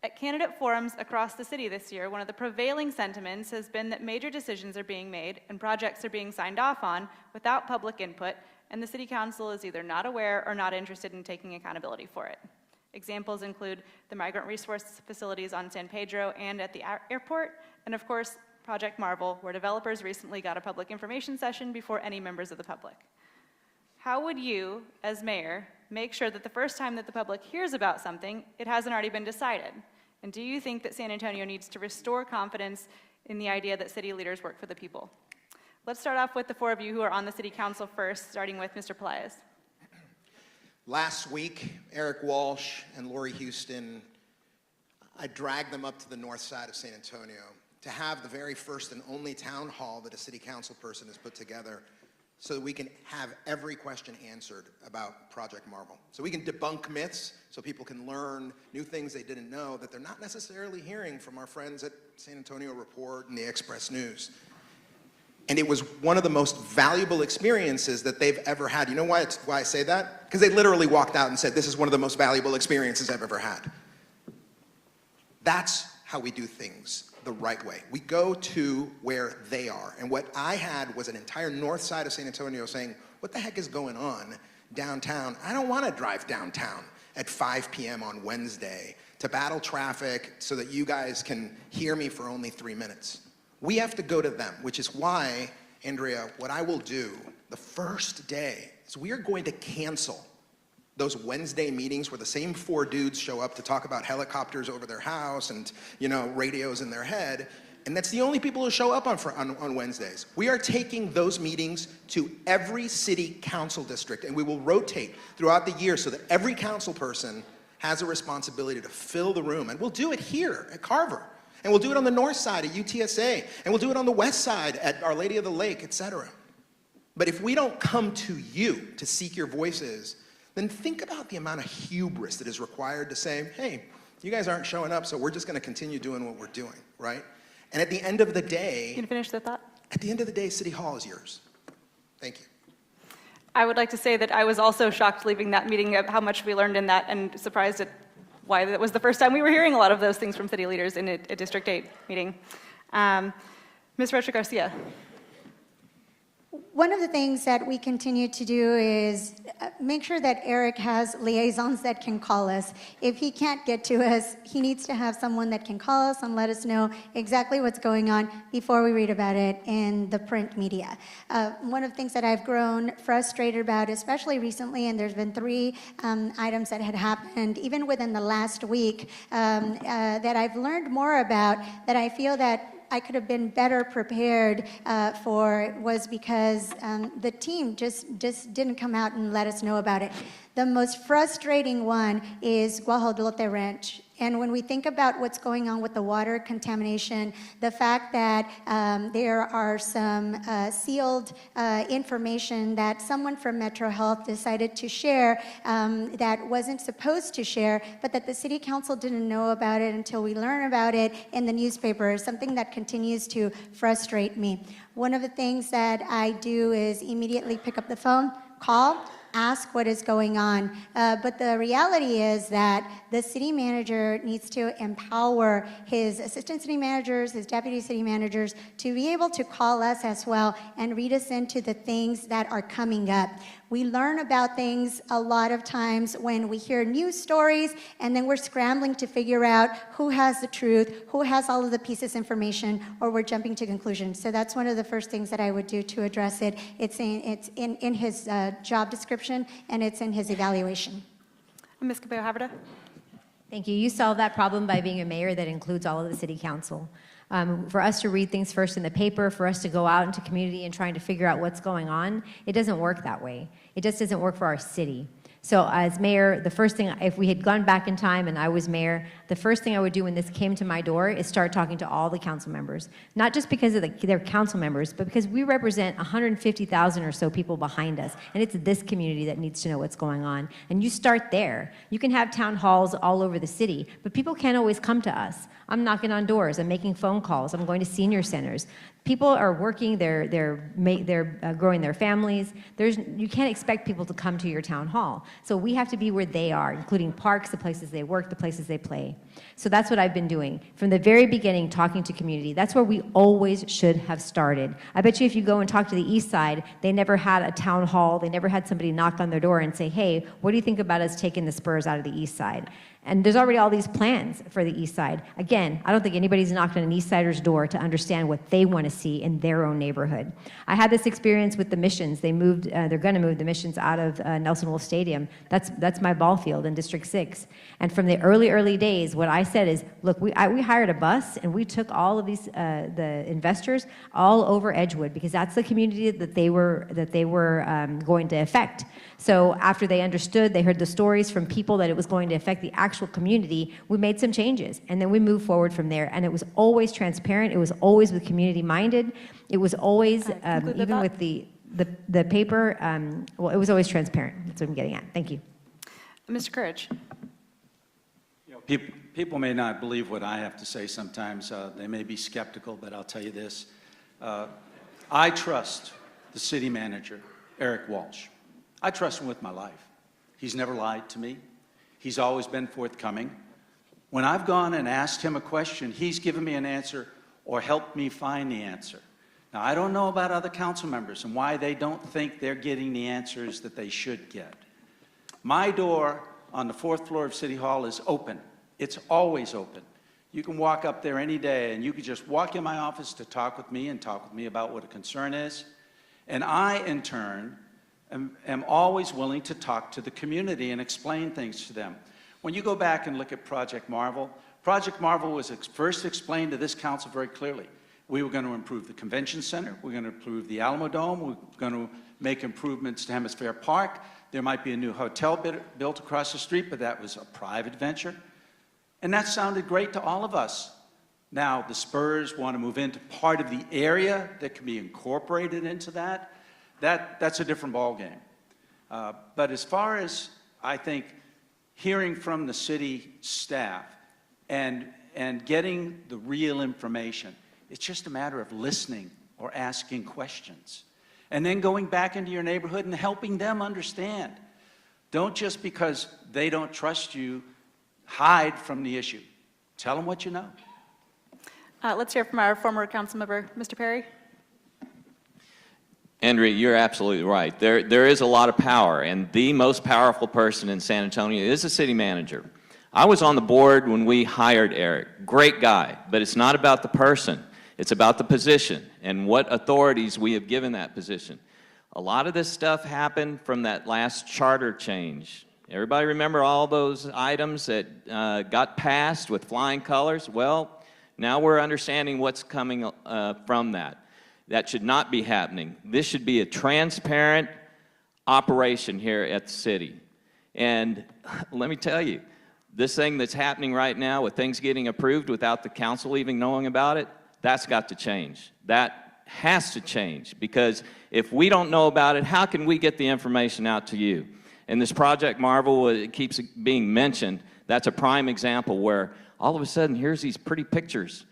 At candidate forums across the city this year, one of the prevailing sentiments has been that major decisions are being made and projects are being signed off on without public input, and the city council is either not aware or not interested in taking accountability for it. Examples include the migrant resource facilities on San Pedro and at the airport, and of course, Project Marvel, where developers recently got a public information session before any members of the public. How would you, as mayor, make sure that the first time that the public hears about something, it hasn't already been decided? And do you think that San Antonio needs to restore confidence in the idea that city leaders work for the people? Let's start off with the four of you who are on the city council first, starting with Mr. Pelaez. Last week, Eric Walsh and Lori Houston, I dragged them up to the north side of San Antonio to have the very first and only town hall that a city council person has put together so that we can have every question answered about Project Marvel. So we can debunk myths, so people can learn new things they didn't know that they're not necessarily hearing from our friends at San Antonio Report and the Express News. And it was one of the most valuable experiences that they've ever had. You know why I say that? Because they literally walked out and said, this is one of the most valuable experiences I've ever had. That's how we do things the right way. We go to where they are. And what I had was an entire north side of San Antonio saying, what the heck is going on downtown? I don't want to drive downtown at 5 p.m. on Wednesday to battle traffic so that you guys can hear me for only 3 minutes. We have to go to them, which is why, Andrea, what I will do the first day is we are going to cancel those Wednesday meetings where the same 4 dudes show up to talk about helicopters over their house and, you know, radios in their head, and that's the only people who show up on Wednesdays. We are taking those meetings to every city council district, and we will rotate throughout the year so that every council person has a responsibility to fill the room, and we'll do it here at Carver, and we'll do it on the north side at UTSA, and we'll do it on the west side at Our Lady of the Lake, etc. But if we don't come to you to seek your voices, then think about the amount of hubris that is required to say, hey, you guys aren't showing up, so we're just going to continue doing what we're doing, right? And at the end of the day... Can you finish the thought? At the end of the day, City Hall is yours. Thank you. I would like to say that I was also shocked leaving that meeting at how much we learned in that, and surprised at why that was the first time we were hearing a lot of those things from city leaders in a District 8 meeting. Ms. Rocha Garcia. One of the things that we continue to do is make sure that Eric has liaisons that can call us. If he can't get to us, he needs to have someone that can call us and let us know exactly what's going on before we read about it in the print media. One of the things that I've grown frustrated about, especially recently, and there's been 3 items that had happened even within the last week that I've learned more about, that I feel that I could have been better prepared for, was because the team just didn't come out and let us know about it. The most frustrating one is Guajolote Ranch. And when we think about what's going on with the water contamination, the fact that there are some sealed information that someone from Metro Health decided to share that wasn't supposed to share, but that the City Council didn't know about it until we learn about it in the newspaper, is something that continues to frustrate me. One of the things that I do is immediately pick up the phone, call, ask what is going on. But the reality is that the city manager needs to empower his assistant city managers, his deputy city managers, to be able to call us as well and read us into the things that are coming up. We learn about things a lot of times when we hear news stories, and then we're scrambling to figure out who has the truth, who has all of the pieces of information, or we're jumping to conclusions. So that's one of the first things that I would do to address it. It's in his job description, and it's in his evaluation. Ms. Cabello-Haverda? Thank you. You solve that problem by being a mayor that includes all of the city council. For us to read things first in the paper, for us to go out into community and trying to figure out what's going on, it doesn't work that way. It just doesn't work for our city. So as mayor, the first thing, if we had gone back in time and I was mayor, the first thing I would do when this came to my door is start talking to all the council members. Not just because of they're council members, but because we represent 150,000 or so people behind us. And it's this community that needs to know what's going on. And you start there. You can have town halls all over the city, but people can't always come to us. I'm knocking on doors. I'm making phone calls. I'm going to senior centers. People are working. They're growing their families. You can't expect people to come to your town hall. So we have to be where they are, including parks, the places they work, the places they play. So that's what I've been doing. From the very beginning, talking to community. That's where we always should have started. I bet you if you go and talk to the East Side, they never had a town hall. They never had somebody knock on their door and say, hey, what do you think about us taking the Spurs out of the East Side? And there's already all these plans for the East Side. Again, I don't think anybody's knocked on an East Sider's door to understand what they want to see in their own neighborhood. I had this experience with the Missions. They moved, they're going to move the Missions out of Nelson Wolff Stadium. That's my ball field in District 6. And from the early days, what I said is, look, we hired a bus and we took all of these, the investors all over Edgewood because that's the community that they were going to affect. So after they understood, they heard the stories from people that it was going to affect the actual community, we made some changes. And then we moved forward from there. And it was always transparent. It was always with community minded. It was always, even with the paper, well, it was always transparent. That's what I'm getting at. Thank you. Mr. Courage. You know, people may not believe what I have to say sometimes. They may be skeptical, but I'll tell you this. I trust the city manager, Eric Walsh. I trust him with my life. He's never lied to me. He's always been forthcoming. When I've gone and asked him a question, he's given me an answer or helped me find the answer. Now, I don't know about other council members and why they don't think they're getting the answers that they should get. My door on the 4th floor of City Hall is open. It's always open. You can walk up there any day and you can just walk in my office to talk with me and talk with me about what a concern is. And I, in turn, am always willing to talk to the community and explain things to them. When you go back and look at Project Marvel was first explained to this council very clearly. We were going to improve the convention center. We're going to improve the Alamo Dome. We're going to make improvements to Hemisphere Park. There might be a new hotel built across the street, but that was a private venture. And that sounded great to all of us. Now, the Spurs want to move into part of the area that can be incorporated into that. That's a different ballgame. But as far as, I think, hearing from the city staff and getting the real information, it's just a matter of listening or asking questions. And then going back into your neighborhood and helping them understand. Don't just because they don't trust you, hide from the issue. Tell them what you know. Let's hear from our former council member, Mr. Perry. Andrea, you're absolutely right. There is a lot of power, and the most powerful person in San Antonio is the city manager. I was on the board when we hired Eric. Great guy, but it's not about the person. It's about the position and what authorities we have given that position. A lot of this stuff happened from that last charter change. Everybody remember all those items that got passed with flying colors? Well, now we're understanding what's coming from that. That should not be happening. This should be a transparent operation here at the city. And let me tell you, this thing that's happening right now with things getting approved without the council even knowing about it, that's got to change. That has to change, because if we don't know about it, how can we get the information out to you? And this Project Marvel, it keeps being mentioned. That's a prime example where all of a sudden here's these pretty pictures.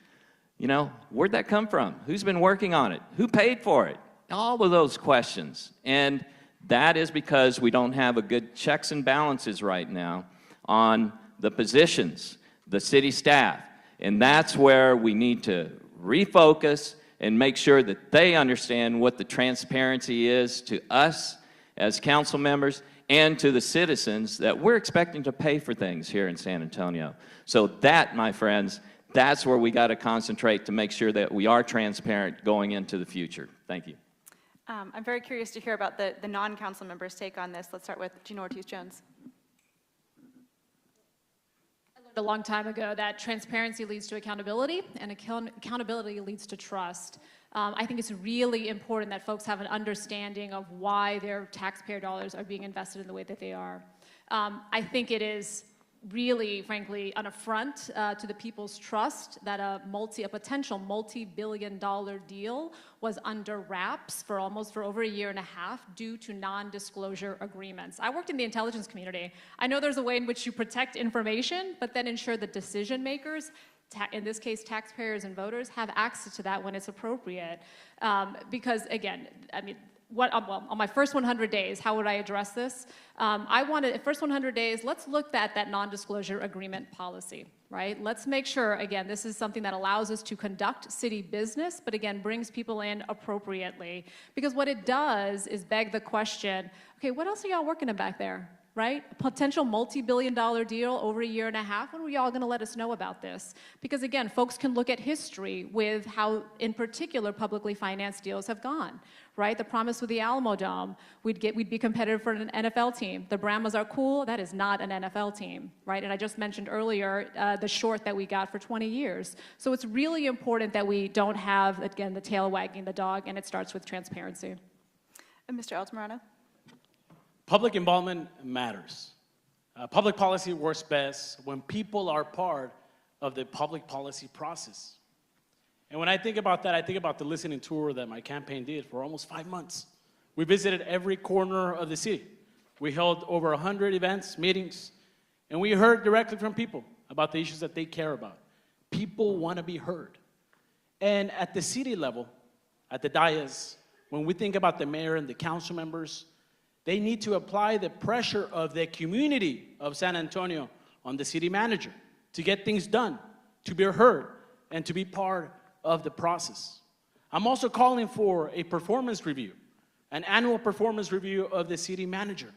You know, where'd that come from? Who's been working on it? Who paid for it? All of those questions. And That is because we don't have a good checks and balances right now on the positions, the city staff. And that's where we need to refocus and make sure that they understand what the transparency is to us as council members and to the citizens that we're expecting to pay for things here in San Antonio. So that, my friends, that's where we got to concentrate to make sure that we are transparent going into the future. Thank you. I'm very curious to hear about the non-council members' take on this. Let's start with Gina Ortiz-Jones. I learned a long time ago that transparency leads to accountability, and accountability leads to trust. I think it's really important that folks have an understanding of why their taxpayer dollars are being invested in the way that they are. I think it is really, frankly, an affront to the people's trust that a potential multi-billion-dollar deal was under wraps for over a year and a half due to non-disclosure agreements. I worked in the intelligence community. I know there's a way in which you protect information, but then ensure that decision makers, in this case taxpayers and voters, have access to that when it's appropriate. Because again, I mean, on my first 100 days, how would I address this? I wanted, first 100 days, let's look at that non-disclosure agreement policy, right? Let's make sure, again, this is something that allows us to conduct city business, but again, brings people in appropriately. Because what it does is beg the question, okay, what else are y'all working on back there? Right? A potential multi-billion-dollar deal over a year and a half. When are y'all going to let us know about this? Because again, folks can look at history with how, in particular, publicly financed deals have gone. Right? The promise with the Alamo Dome, we'd be competitive for an NFL team. The Brahmas are cool. That is not an NFL team. Right? And I just mentioned earlier the short that we got for 20 years. So it's really important that we don't have, again, the tail wagging the dog, and it starts with transparency. And Mr. Altamirano? Public involvement matters. Public policy works best when people are part of the public policy process. And when I think about that, I think about the listening tour that my campaign did for almost 5 months. We visited every corner of the city. We held over 100 events, meetings, and we heard directly from people about the issues that they care about. People want to be heard. And at the city level, at the dais, when we think about the mayor and the council members, they need to apply the pressure of the community of San Antonio on the city manager to get things done, to be heard, and to be part of the process. I'm also calling for a performance review, an annual performance review of the city manager.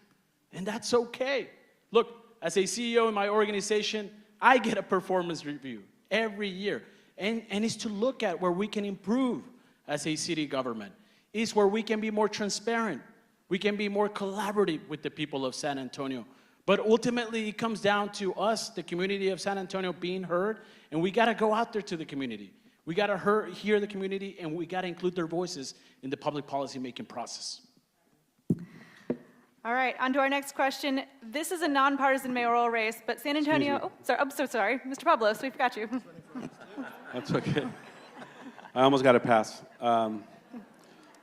And that's okay. Look, as a CEO in my organization, I get a performance review every year. And it's to look at where we can improve as a city government. It's where we can be more transparent. We can be more collaborative with the people of San Antonio. But ultimately, it comes down to us, the community of San Antonio, being heard, and we gotta go out there to the community. We gotta hear the community, and we gotta include their voices in the public policy-making process. All right, on to our next question. This is a nonpartisan mayoral race, but San Antonio, I'm so sorry. Mr. Pablos, we forgot you. That's okay. I almost got to pass.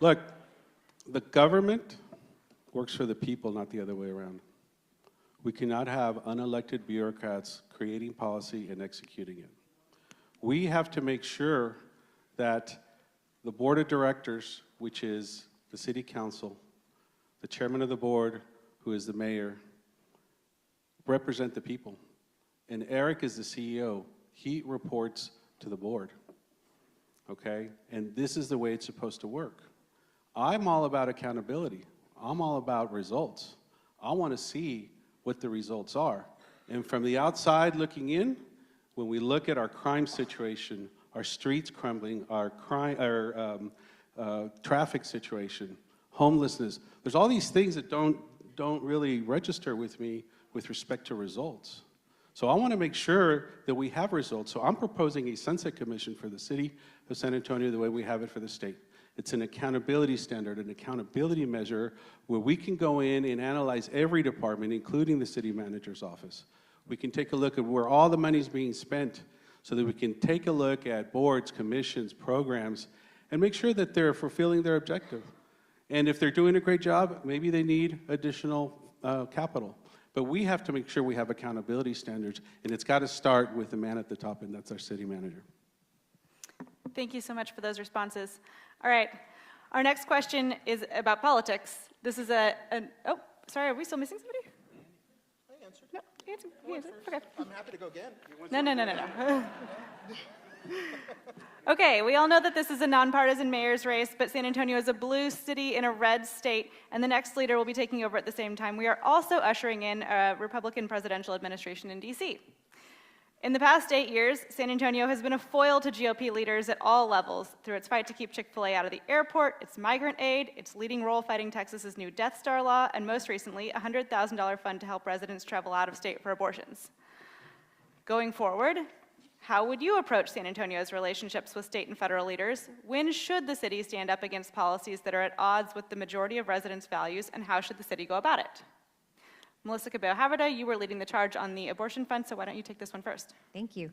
Look, the government works for the people, not the other way around. We cannot have unelected bureaucrats creating policy and executing it. We have to make sure that the board of directors, which is the city council, the chairman of the board, who is the mayor, represent the people. And Eric is the CEO. He reports to the board, okay? And this is the way it's supposed to work. I'm all about accountability. I'm all about results. I want to see what the results are. And from the outside looking in, when we look at our crime situation, our streets crumbling, our traffic situation, homelessness, there's all these things that don't really register with me with respect to results. So I want to make sure that we have results. So I'm proposing a sunset commission for the city of San Antonio the way we have it for the state. It's an accountability standard, an accountability measure where we can go in and analyze every department, including the city manager's office. We can take a look at where all the money is being spent so that we can take a look at boards, commissions, programs, and make sure that they're fulfilling their objective. And if they're doing a great job, maybe they need additional capital. But we have to make sure we have accountability standards, and it's got to start with the man at the top, and that's our city manager. Thank you so much for those responses. All right, our next question is about politics. This is oh, sorry, are we still missing somebody? I answered. No, you answered. Okay. I'm happy to go again. No. Okay, we all know that this is a nonpartisan mayor's race, but San Antonio is a blue city in a red state, and the next leader will be taking over at the same time. We are also ushering in a Republican presidential administration in D.C. In the past 8 years, San Antonio has been a foil to GOP leaders at all levels through its fight to keep Chick-fil-A out of the airport, its migrant aid, its leading role fighting Texas's new Death Star law, and most recently, a $100,000 fund to help residents travel out of state for abortions. Going forward, how would you approach San Antonio's relationships with state and federal leaders? When should the city stand up against policies that are at odds with the majority of residents' values, and how should the city go about it? Melissa Cabello-Haverda, you were leading the charge on the abortion fund, so why don't you take this one first? Thank you.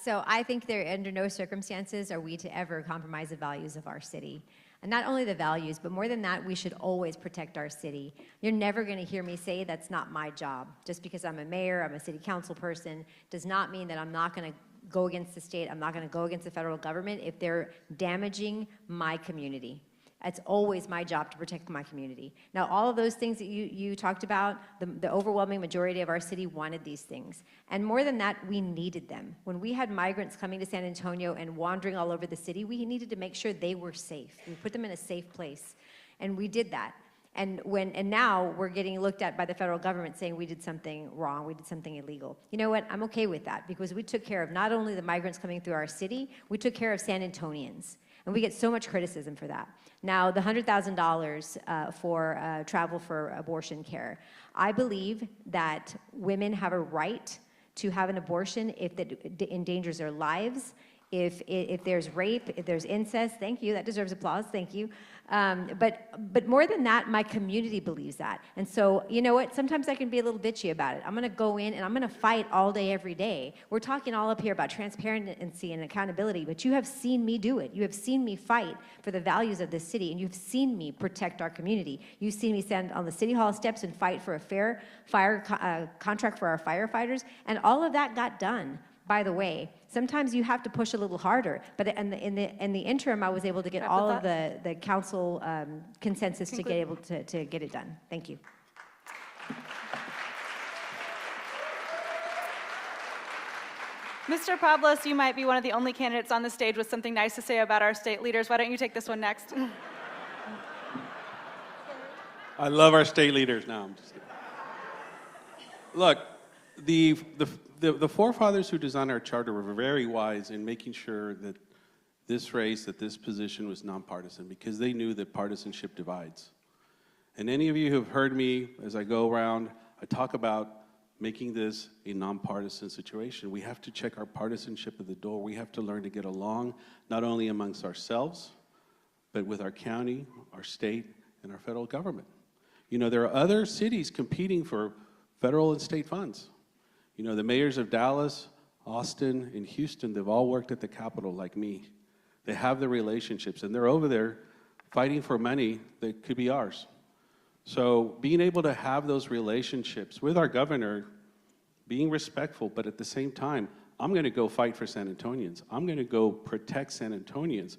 So I think there, under no circumstances are we to ever compromise the values of our city. And not only the values, but more than that, we should always protect our city. You're never going to hear me say that's not my job. Just because I'm a mayor, I'm a city council person, does not mean that I'm not going to go against the state, I'm not going to go against the federal government if they're damaging my community. It's always my job to protect my community. Now, all of those things that you talked about, the overwhelming majority of our city wanted these things. And more than that, we needed them. When we had migrants coming to San Antonio and wandering all over the city, we needed to make sure they were safe. We put them in a safe place. And we did that. And now we're getting looked at by the federal government saying we did something wrong, we did something illegal. You know what? I'm okay with that because we took care of not only the migrants coming through our city, we took care of San Antonians. And we get so much criticism for that. Now, the $100,000 for travel for abortion care. I believe that women have a right to have an abortion if it endangers their lives, if there's rape, if there's incest. Thank you, that deserves applause, thank you. But more than that, my community believes that. And so, you know what, sometimes I can be a little bitchy about it. I'm gonna go in and I'm gonna fight all day, every day. We're talking all up here about transparency and accountability, but you have seen me do it. You have seen me fight for the values of this city, and you've seen me protect our community. You've seen me stand on the City Hall steps and fight for a fair fire contract for our firefighters, and all of that got done. By the way, sometimes you have to push a little harder, but in the interim, I was able to get all of the council consensus to get able to get it done. Thank you. Mr. Pablos, you might be one of the only candidates on the stage with something nice to say about our state leaders. Why don't you take this one next? I love our state leaders now. I'm just kidding. Look, the forefathers who designed our charter were very wise in making sure that this race, that this position was nonpartisan, because they knew that partisanship divides. And any of you who have heard me as I go around, I talk about making this a nonpartisan situation. We have to check our partisanship at the door. We have to learn to get along, not only amongst ourselves, but with our county, our state, and our federal government. You know, there are other cities competing for federal and state funds. You know, the mayors of Dallas, Austin, and Houston, they've all worked at the Capitol like me. They have the relationships, and they're over there fighting for money that could be ours. So being able to have those relationships with our governor, being respectful, but at the same time, I'm going to go fight for San Antonians. I'm going to go protect San Antonians.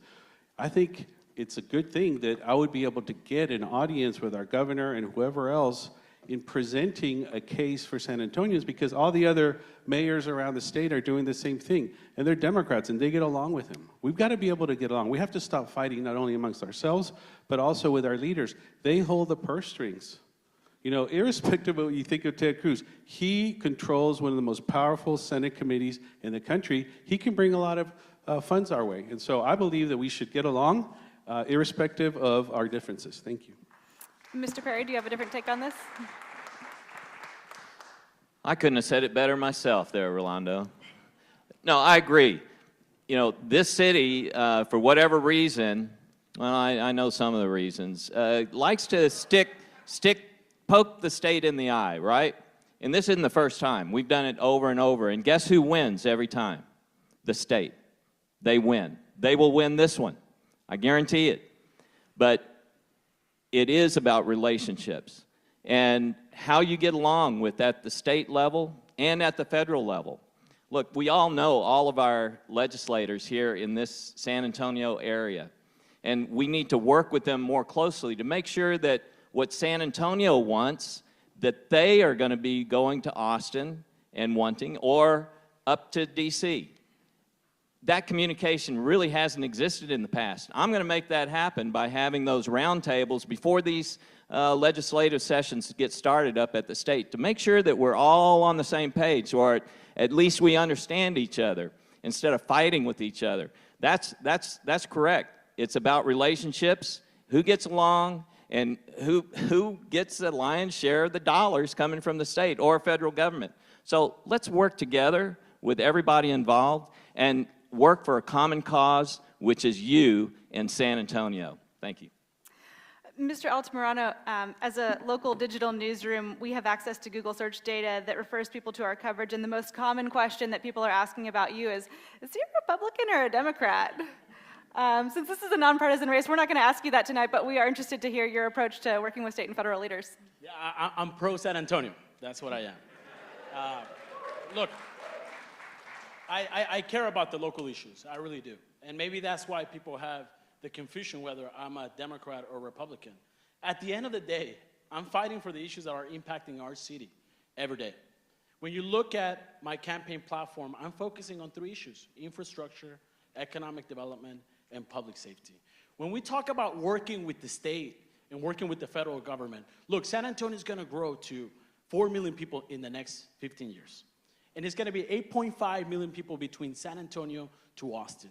I think it's a good thing that I would be able to get an audience with our governor and whoever else in presenting a case for San Antonians, because all the other mayors around the state are doing the same thing, and they're Democrats, and they get along with him. We've got to be able to get along. We have to stop fighting not only amongst ourselves, but also with our leaders. They hold the purse strings. You know, irrespective of what you think of Ted Cruz, he controls one of the most powerful Senate committees in the country. He can bring a lot of funds our way, and so I believe that we should get along, irrespective of our differences. Thank you. Mr. Perry, do you have a different take on this? I couldn't have said it better myself there, Rolando. No, I agree. You know, this city, for whatever reason, well, I know some of the reasons, likes to poke the state in the eye, right? And this isn't the first time. We've done it over and over. And guess who wins every time? The state. They win. They will win this one. I guarantee it. But it is about relationships and how you get along with at the state level and at the federal level. Look, we all know all of our legislators here in this San Antonio area, and we need to work with them more closely to make sure that what San Antonio wants, that they are going to be going to Austin and wanting, or up to DC. That communication really hasn't existed in the past. I'm going to make that happen by having those roundtables before these legislative sessions get started up at the state, to make sure that we're all on the same page, or at least we understand each other instead of fighting with each other. That's correct. It's about relationships, who gets along, and who gets the lion's share of the dollars coming from the state or federal government. So let's work together with everybody involved and work for a common cause, which is you in San Antonio. Thank you. Mr. Altamirano, as a local digital newsroom, we have access to Google search data that refers people to our coverage, and the most common question that people are asking about you is he a Republican or a Democrat? Since this is a nonpartisan race, we're not going to ask you that tonight, but we are interested to hear your approach to working with state and federal leaders. Yeah, I'm pro San Antonio. That's what I am. Look, I care about the local issues. I really do. And maybe that's why people have the confusion whether I'm a Democrat or Republican. At the end of the day, I'm fighting for the issues that are impacting our city every day. When you look at my campaign platform, I'm focusing on 3 issues: infrastructure, economic development, and public safety. When we talk about working with the state and working with the federal government, look, San Antonio is going to grow to 4 million people in the next 15 years. And it's going to be 8.5 million people between San Antonio to Austin.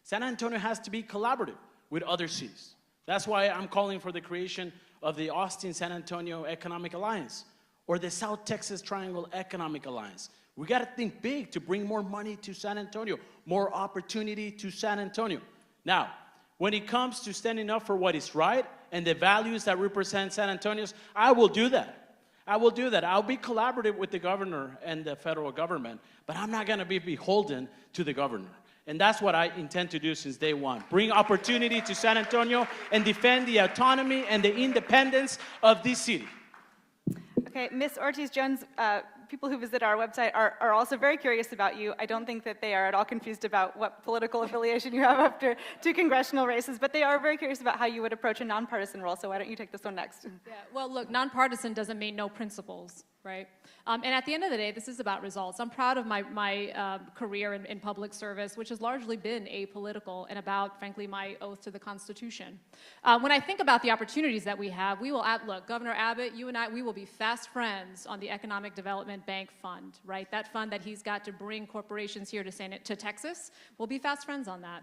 San Antonio has to be collaborative with other cities. That's why I'm calling for the creation of the Austin-San Antonio Economic Alliance, or the South Texas Triangle Economic Alliance. We got to think big to bring more money to San Antonio, more opportunity to San Antonio. Now, when it comes to standing up for what is right and the values that represent San Antonio's, I will do that. I will do that. I'll be collaborative with the governor and the federal government, but I'm not going to be beholden to the governor. And that's what I intend to do since day one. Bring opportunity to San Antonio and defend the autonomy and the independence of this city. Okay, Ms. Ortiz-Jones, people who visit our website are also very curious about you. I don't think that they are at all confused about what political affiliation you have after 2 congressional races, but they are very curious about how you would approach a nonpartisan role, so why don't you take this one next? Yeah, well, look, nonpartisan doesn't mean no principles, right? And at the end of the day, this is about results. I'm proud of my career in public service, which has largely been apolitical and about, frankly, my oath to the Constitution. When I think about the opportunities that we have, we will, look, Governor Abbott, you and I, we will be fast friends on the Economic Development Bank Fund, right? That fund that he's got to bring corporations here to Texas, we'll be fast friends on that.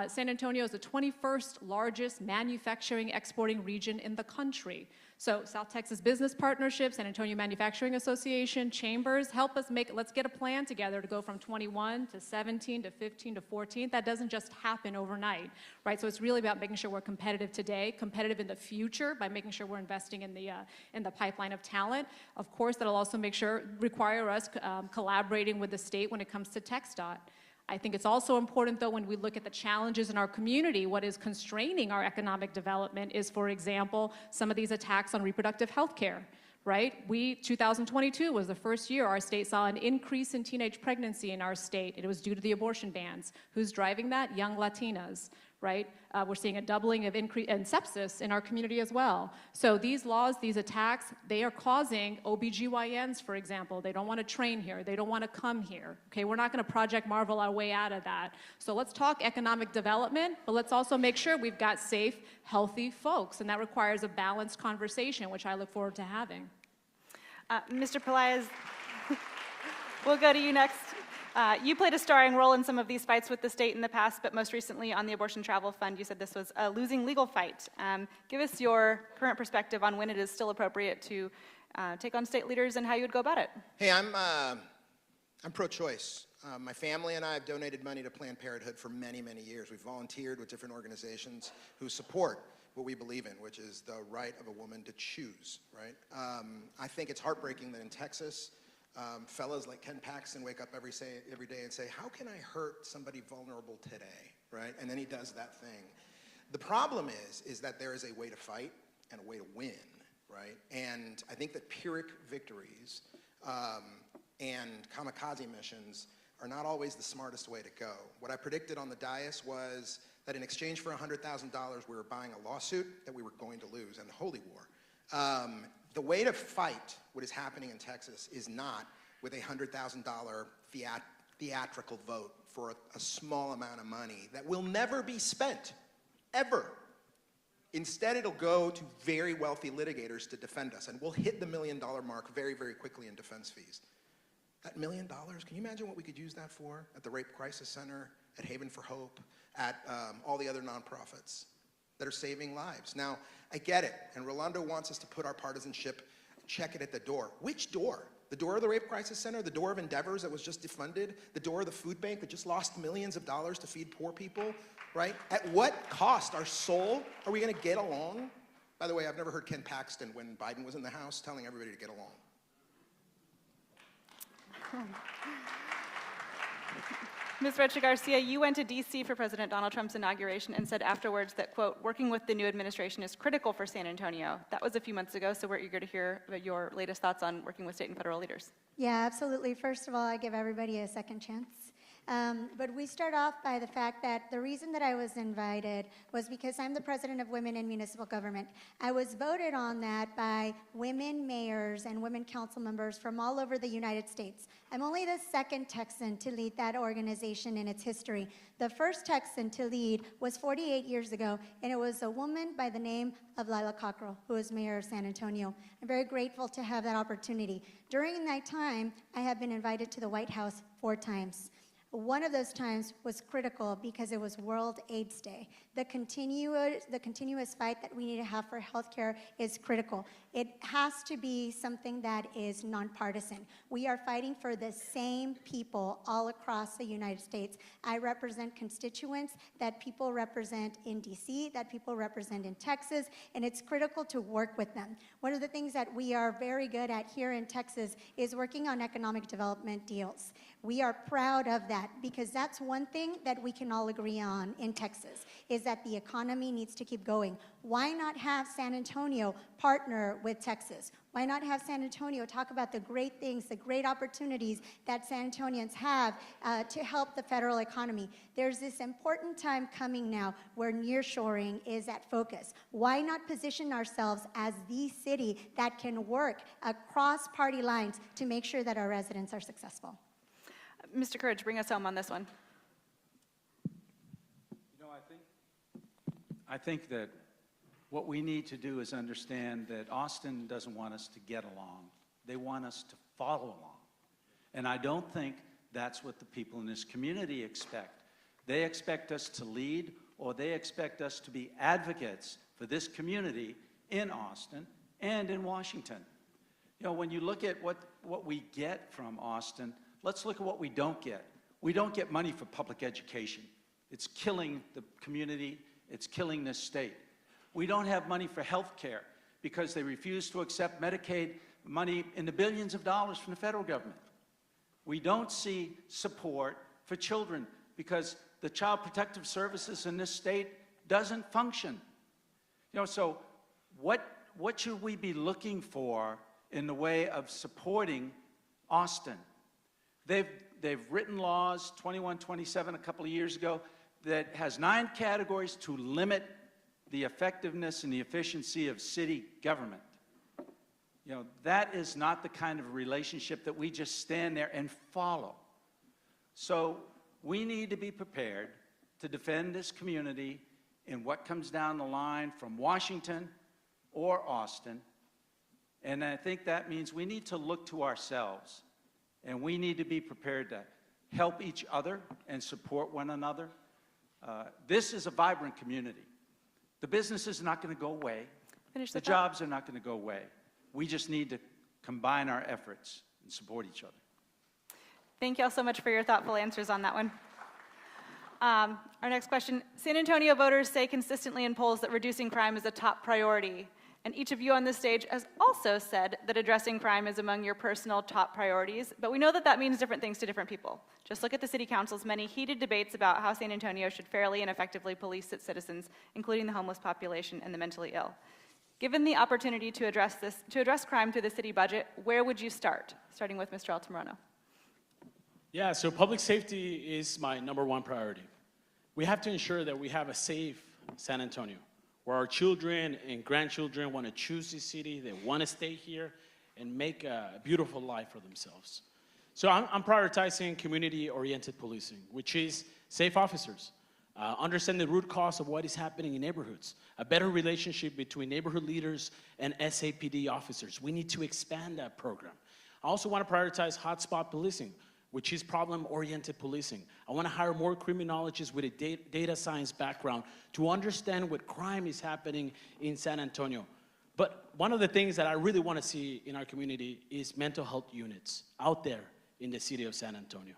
San Antonio is the 21st largest manufacturing exporting region in the country. So South Texas Business Partnership, San Antonio Manufacturing Association, chambers, help us let's get a plan together to go from 21 to 17 to 15 to 14. That doesn't just happen overnight, right? So it's really about making sure we're competitive today, competitive in the future by making sure we're investing in the pipeline of talent. Of course, that'll also require us collaborating with the state when it comes to TxDOT. I think it's also important, though, when we look at the challenges in our community, what is constraining our economic development is, for example, some of these attacks on reproductive health care, right? 2022 was the first year our state saw an increase in teenage pregnancy in our state. It was due to the abortion bans. Who's driving that? Young Latinas, right? We're seeing a doubling of increase in sepsis in our community as well. So these laws, these attacks, they are causing OBGYNs, for example. They don't want to train here. They don't want to come here. Okay, we're not going to Project Marvel our way out of that. So let's talk economic development, but let's also make sure we've got safe, healthy folks, and that requires a balanced conversation, which I look forward to having. Mr. Pelaez, we'll go to you next. You played a starring role in some of these fights with the state in the past, but most recently on the Abortion Travel Fund, you said this was a losing legal fight. Give us your current perspective on when it is still appropriate to take on state leaders and how you would go about it. Hey, I'm pro-choice. My family and I have donated money to Planned Parenthood for many, many years. We've volunteered with different organizations who support what we believe in, which is the right of a woman to choose, right? I think it's heartbreaking that in Texas, fellas like Ken Paxton wake up every day and say, how can I hurt somebody vulnerable today, right? And then he does that thing. The problem is that there is a way to fight and a way to win, right? And I think that Pyrrhic victories and kamikaze missions are not always the smartest way to go. What I predicted on the dais was that in exchange for $100,000, we were buying a lawsuit that we were going to lose, and the holy war. The way to fight what is happening in Texas is not with a $100,000 theatrical vote for a small amount of money that will never be spent, ever. Instead, it'll go to very wealthy litigators to defend us, and we'll hit the $1 million mark very, very quickly in defense fees. That $1 million, can you imagine what we could use that for at the Rape Crisis Center, at Haven for Hope, at all the other nonprofits that are saving lives? Now, I get it, and Rolando wants us to put our partisanship, check it at the door. Which door? The door of the Rape Crisis Center, the door of Endeavors that was just defunded, the door of the food bank that just lost millions of dollars to feed poor people, right? At what cost? Our soul? Are we going to get along? By the way, I've never heard Ken Paxton, when Biden was in the House, telling everybody to get along. Ms. Rocha Garcia, you went to D.C. for President Donald Trump's inauguration and said afterwards that, quote, working with the new administration is critical for San Antonio. That was a few months ago, so we're eager to hear about your latest thoughts on working with state and federal leaders. Yeah, absolutely. First of all, I give everybody a second chance. But we start off by the fact that the reason that I was invited was because I'm the president of Women in Municipal Government. I was voted on that by women mayors and women council members from all over the United States. I'm only the second Texan to lead that organization in its history. The first Texan to lead was 48 years ago, and it was a woman by the name of Lila Cockrell, who is mayor of San Antonio. I'm very grateful to have that opportunity. During that time, I have been invited to the White House 4 times. One of those times was critical because it was World AIDS Day. The continuous fight that we need to have for healthcare is critical. It has to be something that is nonpartisan. We are fighting for the same people all across the United States. I represent constituents that people represent in DC, that people represent in Texas, and it's critical to work with them. One of the things that we are very good at here in Texas is working on economic development deals. We are proud of that because that's one thing that we can all agree on in Texas, is that the economy needs to keep going. Why not have San Antonio partner with Texas? Why not have San Antonio talk about the great things, the great opportunities that San Antonians have to help the federal economy? There's this important time coming now where nearshoring is at focus. Why not position ourselves as the city that can work across party lines to make sure that our residents are successful? Mr. Courage, bring us home on this one. You know, I think that what we need to do is understand that Austin doesn't want us to get along. They want us to follow along. And I don't think that's what the people in this community expect. They expect us to lead, or they expect us to be advocates for this community in Austin and in Washington. You know, when you look at what we get from Austin, let's look at what we don't get. We don't get money for public education. It's killing the community. It's killing this state. We don't have money for health care because they refuse to accept Medicaid money in the billions of dollars from the federal government. We don't see support for children because the Child Protective Services in this state doesn't function. You know, so what should we be looking for in the way of supporting Austin? They've written laws, 2127 a couple of years ago, that has 9 categories to limit the effectiveness and the efficiency of city government. You know, that is not the kind of relationship that we just stand there and follow. So we need to be prepared to defend this community in what comes down the line from Washington or Austin. And I think that means we need to look to ourselves, and we need to be prepared to help each other and support one another. This is a vibrant community. The business is not going to go away. The jobs are not going to go away. We just need to combine our efforts and support each other. Thank you all so much for your thoughtful answers on that one. Our next question. San Antonio voters say consistently in polls that reducing crime is a top priority. And each of you on this stage has also said that addressing crime is among your personal top priorities, but we know that that means different things to different people. Just look at the city council's many heated debates about how San Antonio should fairly and effectively police its citizens, including the homeless population and the mentally ill. Given the opportunity to address crime through the city budget, where would you start? Starting with Mr. Altamirano. Yeah, so public safety is my #1 priority. We have to ensure that we have a safe San Antonio, where our children and grandchildren want to choose this city, they want to stay here and make a beautiful life for themselves. So I'm prioritizing community-oriented policing, which is safe officers, understand the root cause of what is happening in neighborhoods, a better relationship between neighborhood leaders and SAPD officers. We need to expand that program. I also want to prioritize hotspot policing, which is problem-oriented policing. I want to hire more criminologists with a data science background to understand what crime is happening in San Antonio. But one of the things that I really want to see in our community is mental health units out there in the city of San Antonio.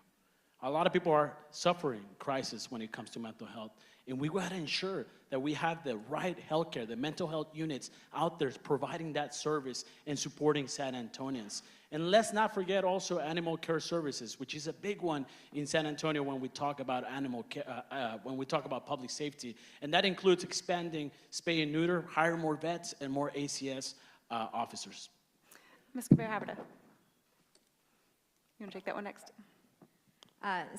A lot of people are suffering crisis when it comes to mental health, and we got to ensure that we have the right healthcare, the mental health units out there providing that service and supporting San Antonians. And let's not forget also animal care services, which is a big one in San Antonio when we talk about animal care, when we talk about public safety, and that includes expanding spay and neuter, hire more vets, and more ACS officers. Ms. Cabello-Haverda. You want to take that one next?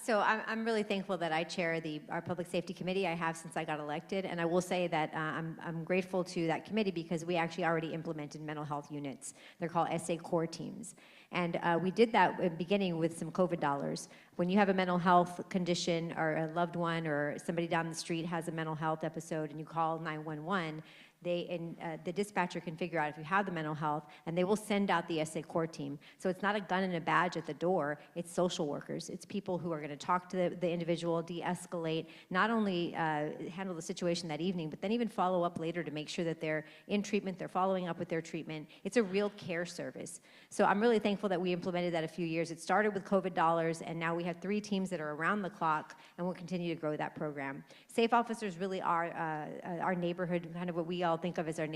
So I'm really thankful that I chair our Public Safety Committee. I have since I got elected, and I will say that I'm grateful to that committee because we actually already implemented mental health units. They're called SA core teams. And we did that beginning with some COVID dollars. When you have a mental health condition or a loved one or somebody down the street has a mental health episode and you call 911, the dispatcher can figure out if you have the mental health, and they will send out the SA core team. So it's not a gun and a badge at the door, it's social workers. It's people who are going to talk to the individual, de-escalate, not only handle the situation that evening, but then even follow up later to make sure that they're in treatment, they're following up with their treatment. It's a real care service. So I'm really thankful that we implemented that a few years. It started with COVID dollars, and now we have 3 teams that are around the clock, and we'll continue to grow that program. Safe officers really are our neighborhood, kind of what we all think of as our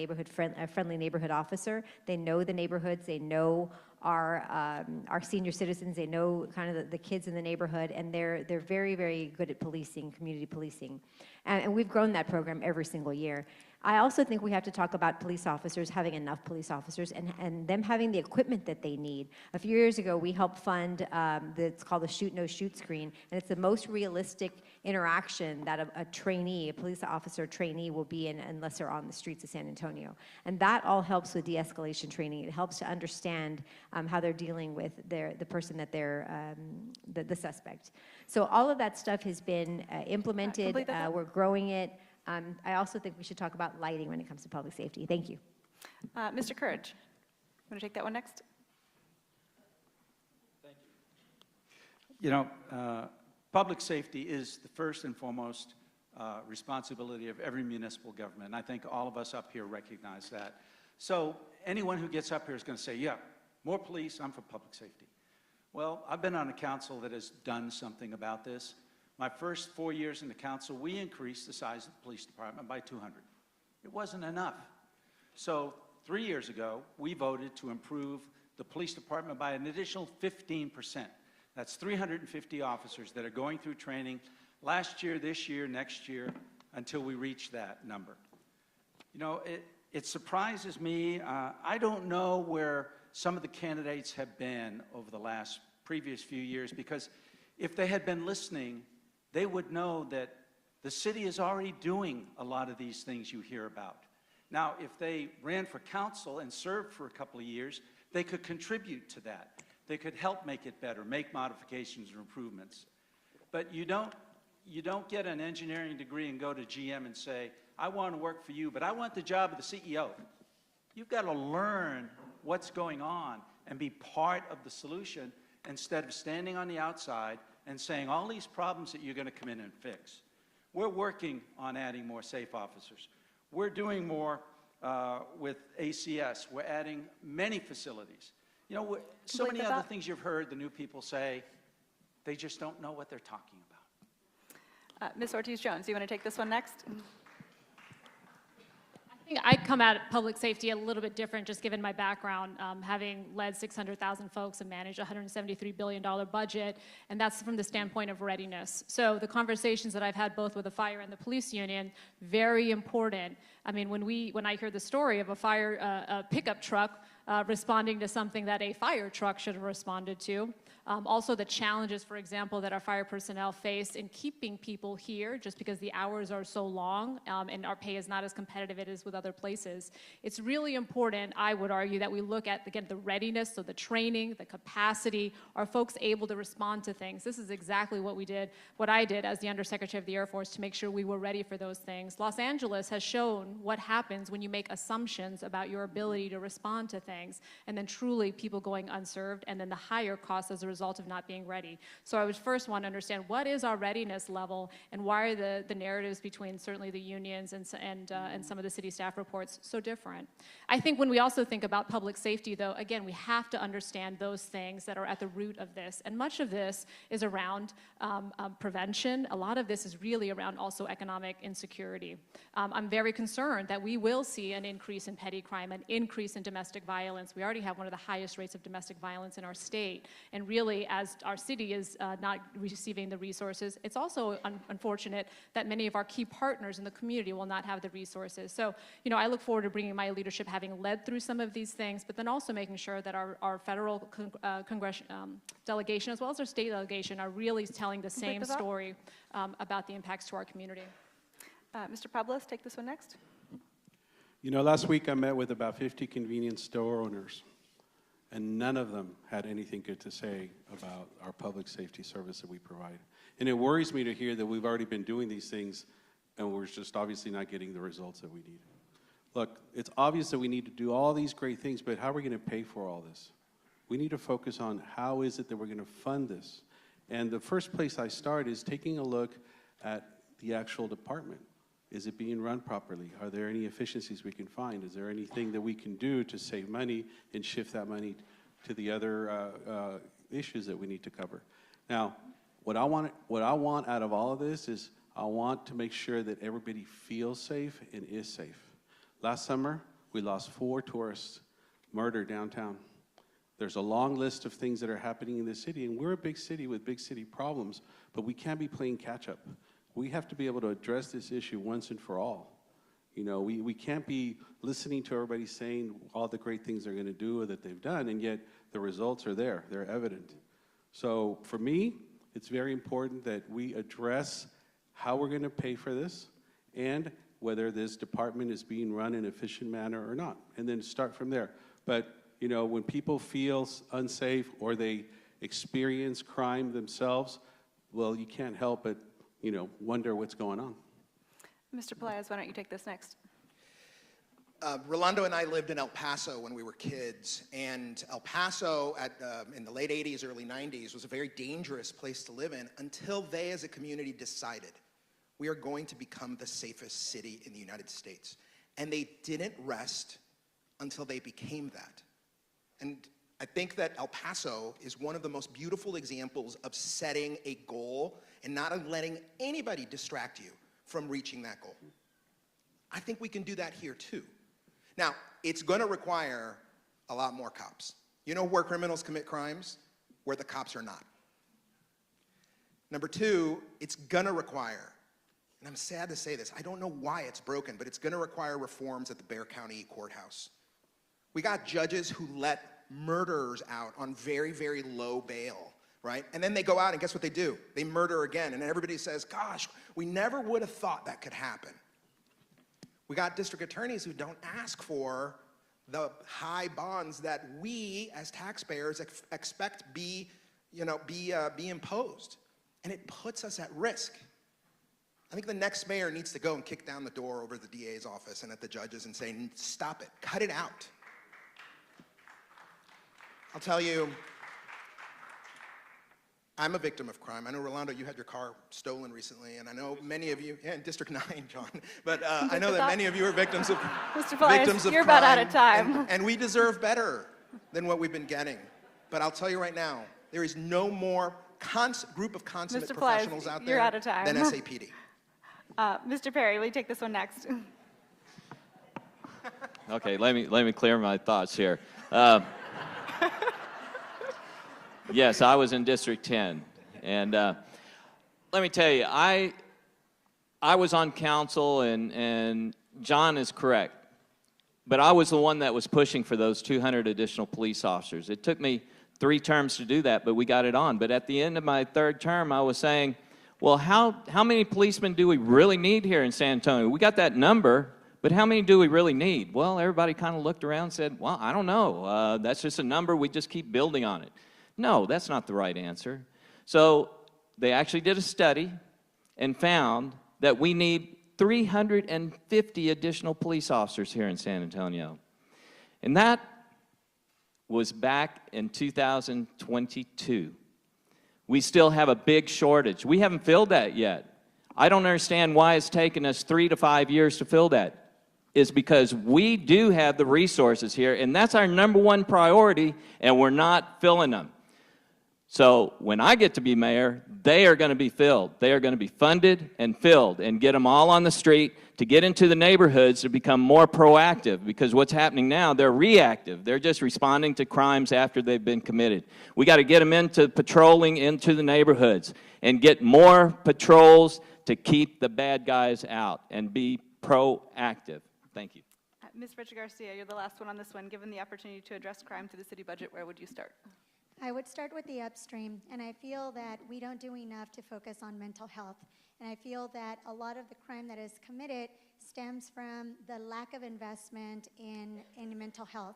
friendly neighborhood officer. They know the neighborhoods, they know our senior citizens, they know kind of the kids in the neighborhood, and they're very, very good at policing, community policing. And we've grown that program every single year. I also think we have to talk about police officers having enough police officers and them having the equipment that they need. A few years ago, we helped fund it's called the Shoot No Shoot screen, and it's the most realistic interaction that a trainee, a police officer trainee will be in unless they're on the streets of San Antonio. And that all helps with de-escalation training. It helps to understand how they're dealing with the person that they're, the suspect. So all of that stuff has been implemented. We're growing it. I also think we should talk about lighting when it comes to public safety. Thank you. Mr. Courage, want to take that one next? Thank you. You know, public safety is the first and foremost responsibility of every municipal government. And I think all of us up here recognize that. So anyone who gets up here is going to say, yeah, more police, I'm for public safety. Well, I've been on a council that has done something about this. My first 4 years in the council, we increased the size of the police department by 200. It wasn't enough. So 3 years ago, we voted to improve the police department by an additional 15%. That's 350 officers that are going through training last year, this year, next year, until we reach that number. You know, it surprises me. I don't know where some of the candidates have been over the last previous few years, because if they had been listening, they would know that the city is already doing a lot of these things you hear about. Now, if they ran for council and served for a couple of years, they could contribute to that. They could help make it better, make modifications or improvements. But you don't get an engineering degree and go to GM and say, I want to work for you, but I want the job of the CEO. You've got to learn what's going on and be part of the solution instead of standing on the outside and saying all these problems that you're going to come in and fix. We're working on adding more safe officers. We're doing more with ACS. We're adding many facilities. You know, so many other things you've heard the new people say, they just don't know what they're talking about. Ms. Ortiz-Jones, you want to take this one next? I come at public safety a little bit different, just given my background, having led 600,000 folks and managed a $173 billion budget, and that's from the standpoint of readiness. So the conversations that I've had both with the fire and the police union, very important. I mean, when I hear the story of a fire, a pickup truck responding to something that a fire truck should have responded to. Also the challenges, for example, that our fire personnel face in keeping people here just because the hours are so long and our pay is not as competitive as it is with other places. It's really important, I would argue, that we look at, again, the readiness, so the training, the capacity, are folks able to respond to things? This is exactly what I did as the Undersecretary of the Air Force to make sure we were ready for those things. Los Angeles has shown what happens when you make assumptions about your ability to respond to things, and then truly people going unserved, and then the higher costs as a result of not being ready. So I would first want to understand what is our readiness level, and why are the narratives between certainly the unions and some of the city staff reports so different. I think when we also think about public safety, though, again, we have to understand those things that are at the root of this, and much of this is around prevention. A lot of this is really around also economic insecurity. I'm very concerned that we will see an increase in petty crime, an increase in domestic violence. We already have one of the highest rates of domestic violence in our state, and really, as our city is not receiving the resources, it's also unfortunate that many of our key partners in the community will not have the resources. So, I look forward to bringing my leadership, having led through some of these things, but then also making sure that our federal delegation, as well as our state delegation, are really telling the same story about the impacts to our community. Mr. Pablos, take this one next. Last week I met with about 50 convenience store owners, and none of them had anything good to say about our public safety service that we provide. And it worries me to hear that we've already been doing these things and we're just obviously not getting the results that we need. Look, it's obvious that we need to do all these great things, but how are we going to pay for all this? We need to focus on how is it that we're going to fund this. And the first place I start is taking a look at the actual department. Is it being run properly? Are there any efficiencies we can find? Is there anything that we can do to save money and shift that money to the other issues that we need to cover? Now, what I want out of all of this is I want to make sure that everybody feels safe and is safe. Last summer, we lost 4 tourists murdered downtown. There's a long list of things that are happening in the city, and we're a big city with big city problems, but we can't be playing catch up. We have to be able to address this issue once and for all. We can't be listening to everybody saying all the great things they're going to do or that they've done, and yet the results are there. They're evident. So for me, it's very important that we address how we're going to pay for this and whether this department is being run in an efficient manner or not, and then start from there. But, when people feel unsafe or they experience crime themselves, well, you can't help but wonder what's going on. Mr. Pelaez, why don't you take this next? Rolando and I lived in El Paso when we were kids, and El Paso in the late 80s, early 90s was a very dangerous place to live in until they as a community decided we are going to become the safest city in the United States. And they didn't rest until they became that. And I think that El Paso is one of the most beautiful examples of setting a goal and not letting anybody distract you from reaching that goal. I think we can do that here too. Now, it's going to require a lot more cops. Where criminals commit crimes? Where the cops are not. Number 2, it's going to require, and I'm sad to say this, I don't know why it's broken, but it's going to require reforms at the Bexar County Courthouse. We got judges who let murderers out on very, very low bail, right? And then they go out and guess what they do? They murder again, and everybody says, gosh, we never would have thought that could happen. We got district attorneys who don't ask for the high bonds that we as taxpayers expect be imposed. And it puts us at risk. I think the next mayor needs to go and kick down the door over the DA's office and at the judges and say, stop it, cut it out. I'll tell you, I'm a victim of crime. I know, Rolando, you had your car stolen recently, and I know many of you, in District 9, John, but I know that many of you are victims of Mr. Pelaez, you're crime, about out of time. and we deserve better than what we've been getting. But I'll tell you right now, there is no more group of consummate Mr. professionals Pelaez, out you're there out of time. than SAPD. Mr. Perry, will you take this one next? Okay, let me clear my thoughts here. Yes, I was in District 10, and let me tell you, I was on council, and John is correct. But I was the one that was pushing for those 200 additional police officers. It took me 3 terms to do that, but we got it on. But at the end of my 3rd term, I was saying, well, how many policemen do we really need here in San Antonio? We got that number, but how many do we really need? Well, everybody kind of looked around and said, well, I don't know. That's just a number. We just keep building on it. No, that's not the right answer. So they actually did a study and found that we need 350 additional police officers here in San Antonio. And that was back in 2022. We still have a big shortage. We haven't filled that yet. I don't understand why it's taken us 3 to 5 years to fill that. It's because we do have the resources here, and that's our #1 priority, and we're not filling them. So when I get to be mayor, they are going to be filled. They are going to be funded and filled and get them all on the street to get into the neighborhoods to become more proactive, because what's happening now, they're reactive. They're just responding to crimes after they've been committed. We got to get them into patrolling into the neighborhoods and get more patrols to keep the bad guys out and be proactive. Thank you. Ms. Richard Garcia, you're the last one on this one. Given the opportunity to address crime through the city budget, where would you start? I would start with the upstream, and I feel that we don't do enough to focus on mental health. And I feel that a lot of the crime that is committed stems from the lack of investment in mental health.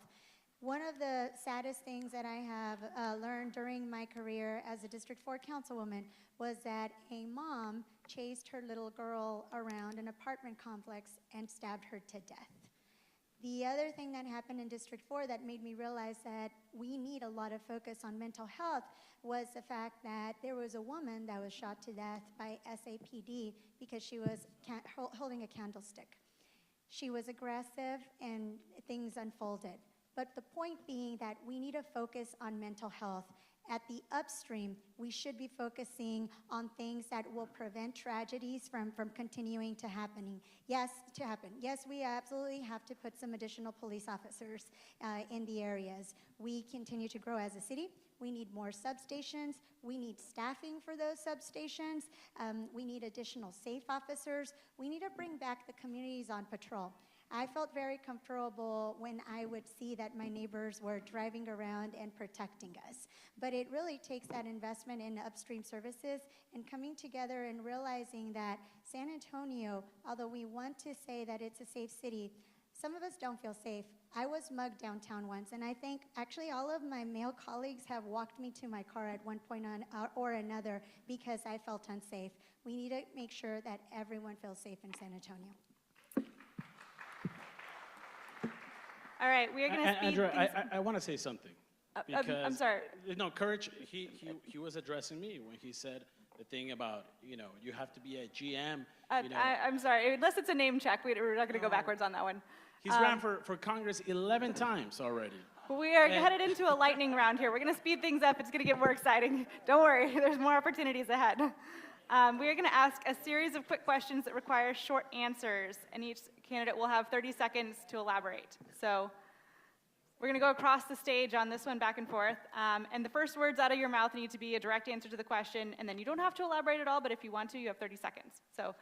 One of the saddest things that I have learned during my career as a District 4 councilwoman was that a mom chased her little girl around an apartment complex and stabbed her to death. The other thing that happened in District 4 that made me realize that we need a lot of focus on mental health was the fact that there was a woman that was shot to death by SAPD because she was holding a candlestick. She was aggressive and things unfolded. But the point being that we need to focus on mental health. At the upstream, we should be focusing on things that will prevent tragedies from continuing to happen. Yes, we absolutely have to put some additional police officers in the areas. We continue to grow as a city. We need more substations. We need staffing for those substations. We need additional safe officers. We need to bring back the communities on patrol. I felt very comfortable when I would see that my neighbors were driving around and protecting us. But it really takes that investment in upstream services and coming together and realizing that San Antonio, although we want to say that it's a safe city, some of us don't feel safe. I was mugged downtown once, and I think actually all of my male colleagues have walked me to my car at one point or another because I felt unsafe. We need to make sure that everyone feels safe in San Antonio. All right, we are going to speed Andrea, I want to say something. I'm sorry. No, Courage, he was addressing me when he said the thing about, you have to be a GM. I'm sorry, unless it's a name check, we're not going to go backwards on that one. He's ran for Congress 11 times already. We are headed into a lightning round here. We're going to speed things up. It's going to get more exciting. Don't worry, there's more opportunities ahead. We are going to ask a series of quick questions that require short answers, and each candidate will have 30 seconds to elaborate. So we're going to go across the stage on this one, back and forth. And the first words out of your mouth need to be a direct answer to the question, and then you don't have to elaborate at all, but if you want to, you have 30 seconds. So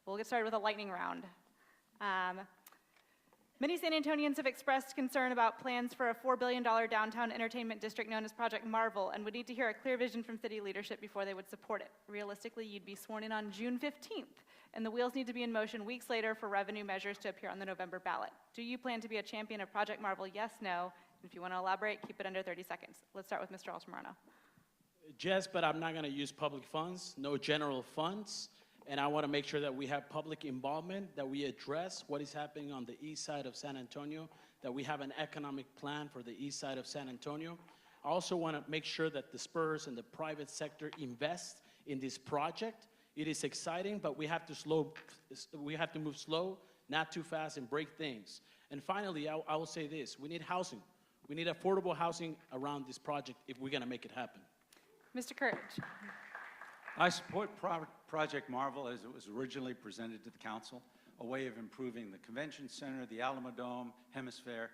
we'll get started with a lightning round. Many San Antonians have expressed concern about plans for a $4 billion downtown entertainment district known as Project Marvel and would need to hear a clear vision from city leadership before they would support it. Realistically, you'd be sworn in on June 15th, and the wheels need to be in motion weeks later for revenue measures to appear on the November ballot. Do you plan to be a champion of Project Marvel? Yes, no. If you want to elaborate, keep it under 30 seconds. Let's start with Mr. Altamirano. Yes, but I'm not going to use public funds, no general funds. And I want to make sure that we have public involvement, that we address what is happening on the east side of San Antonio, that we have an economic plan for the east side of San Antonio. I also want to make sure that the Spurs and the private sector invest in this project. It is exciting, but we have to move slow, not too fast, and break things. And finally, I will say this: we need housing. We need affordable housing around this project if we're going to make it happen. Mr. Courage. I support Project Marvel as it was originally presented to the council, a way of improving the convention center, the Alamo Dome, Hemisphere,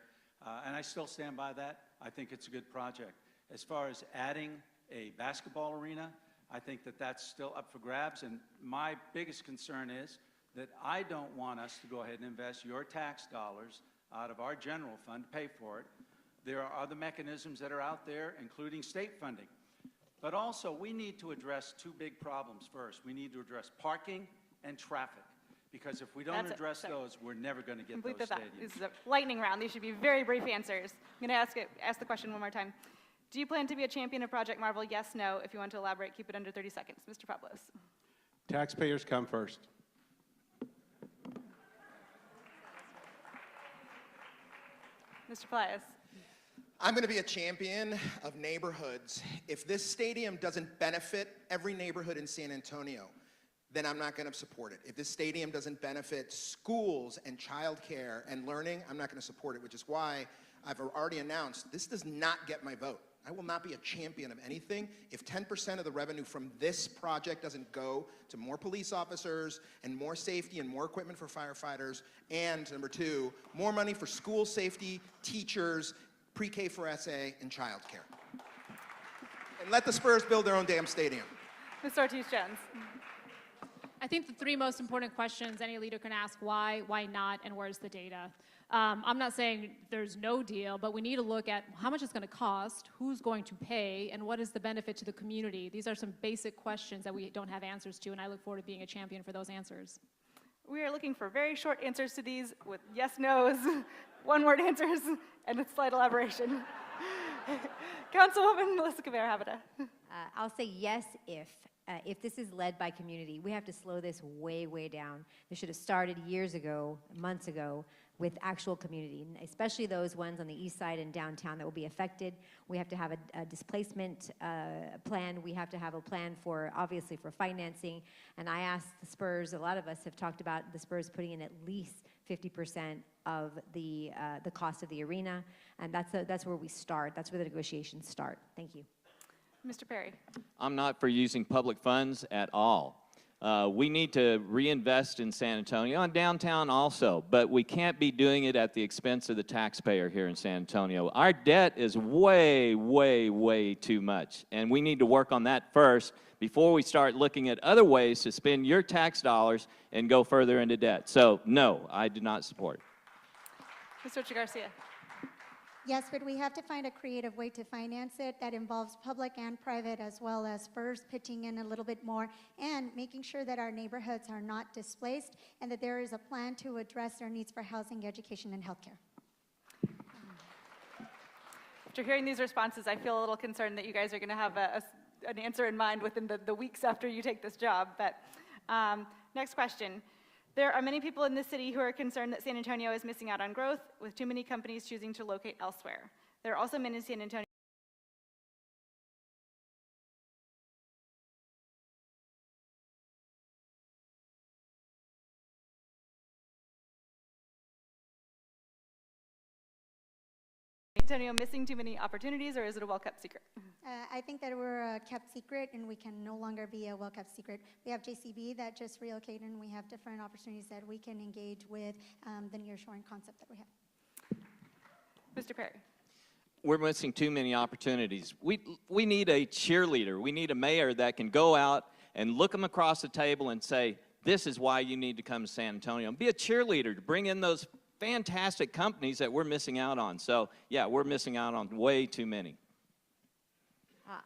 and I still stand by that. I think it's a good project. As far as adding a basketball arena, I think that that's still up for grabs, and my biggest concern is that I don't want us to go ahead and invest your tax dollars out of our general fund to pay for it. There are other mechanisms that are out there, including state funding. But also, we need to address two big problems first. We need to address parking and traffic, because if we don't address those, we're never going to get those stadiums. This is a lightning round. These should be very brief answers. I'm going to ask the question one more time. Do you plan to be a champion of Project Marvel? Yes, no. If you want to elaborate, keep it under 30 seconds. Mr. Pablos. Taxpayers come first. Mr. Plias. I'm going to be a champion of neighborhoods. If this stadium doesn't benefit every neighborhood in San Antonio, then I'm not going to support it. If this stadium doesn't benefit schools and childcare and learning, I'm not going to support it, which is why I've already announced this does not get my vote. I will not be a champion of anything if 10% of the revenue from this project doesn't go to more police officers and more safety and more equipment for firefighters, and number two, more money for school safety, teachers, pre-K for SA, and childcare. And let the Spurs build their own damn stadium. Ms. Ortiz-Jones. I think the three most important questions any leader can ask: why not, and where's the data? I'm not saying there's no deal, but we need to look at how much it's going to cost, who's going to pay, and what is the benefit to the community. These are some basic questions that we don't have answers to, and I look forward to being a champion for those answers. We are looking for very short answers to these with yes, no's, one-word answers, and a slight elaboration. Councilwoman Melissa Cabrera-Havada. I'll say yes if this is led by community. We have to slow this way, way down. This should have started years ago, months ago, with actual community, especially those ones on the east side and downtown that will be affected. We have to have a displacement plan. We have to have a plan for, obviously, for financing. And I asked the Spurs, a lot of us have talked about the Spurs putting in at least 50% of the cost of the arena. And that's where we start. That's where the negotiations start. Thank you. Mr. Perry. I'm not for using public funds at all. We need to reinvest in San Antonio and downtown also, but we can't be doing it at the expense of the taxpayer here in San Antonio. Our debt is way, way, way too much, and we need to work on that first before we start looking at other ways to spend your tax dollars and go further into debt. So, no, I do not support. Mr. Garcia. Yes, but we have to find a creative way to finance it that involves public and private, as well as Spurs pitching in a little bit more and making sure that our neighborhoods are not displaced and that there is a plan to address their needs for housing, education, and healthcare. After hearing these responses, I feel a little concerned that you guys are going to have an answer in mind within the weeks after you take this job. But next question. There are many people in this city who are concerned that San Antonio is missing out on growth, with too many companies choosing to locate elsewhere. There are also many in San Antonio missing too many opportunities, or is it a well-kept secret? I think that we're a kept secret, and we can no longer be a well-kept secret. We have JCB that just relocated, and we have different opportunities that we can engage with the nearshoring concept that we have. Mr. Perry. We're missing too many opportunities. We need a cheerleader. We need a mayor that can go out and look them across the table and say, this is why you need to come to San Antonio. And be a cheerleader to bring in those fantastic companies that we're missing out on. So, yeah, we're missing out on way too many.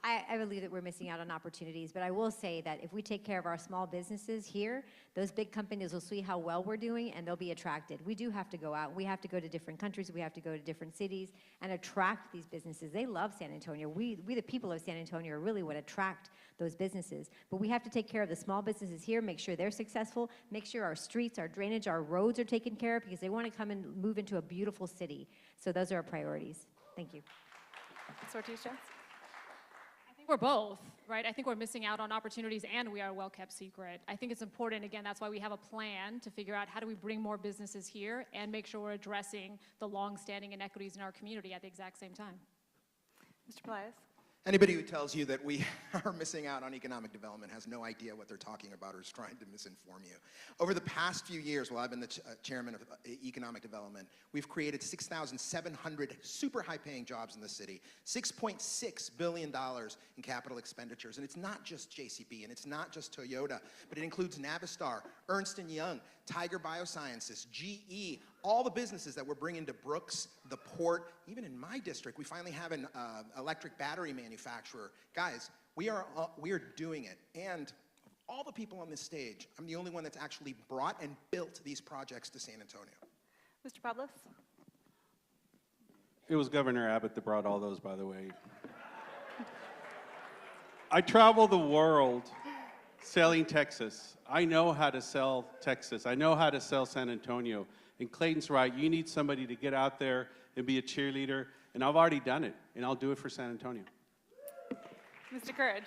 I believe that we're missing out on opportunities, but I will say that if we take care of our small businesses here, those big companies will see how well we're doing and they'll be attracted. We do have to go out. We have to go to different countries. We have to go to different cities and attract these businesses. They love San Antonio. We the people of San Antonio, are really what attract those businesses. But we have to take care of the small businesses here, make sure they're successful, make sure our streets, our drainage, our roads are taken care of, because they want to come and move into a beautiful city. So those are our priorities. Thank you. Ortiz-Jones. We're both, right? I think we're missing out on opportunities and we are a well-kept secret. I think it's important, again, that's why we have a plan to figure out how do we bring more businesses here and make sure we're addressing the long-standing inequities in our community at the exact same time. Mr. Plias. Anybody who tells you that we are missing out on economic development has no idea what they're talking about or is trying to misinform you. Over the past few years, while I've been the chairman of economic development, we've created 6,700 super high-paying jobs in the city, $6.6 billion in capital expenditures. And it's not just JCB, and it's not just Toyota, but it includes Navistar, Ernst & Young, Tiger Biosciences, GE, all the businesses that we're bringing to Brooks, the port, even in my district, we finally have an electric battery manufacturer. Guys, we are doing it. And of all the people on this stage, I'm the only one that's actually brought and built these projects to San Antonio. Mr. Pablos? It was Governor Abbott that brought all those, by the way. I travel the world selling Texas. I know how to sell Texas. I know how to sell San Antonio. And Clayton's right. You need somebody to get out there and be a cheerleader. And I've already done it, and I'll do it for San Antonio. Mr. Courage?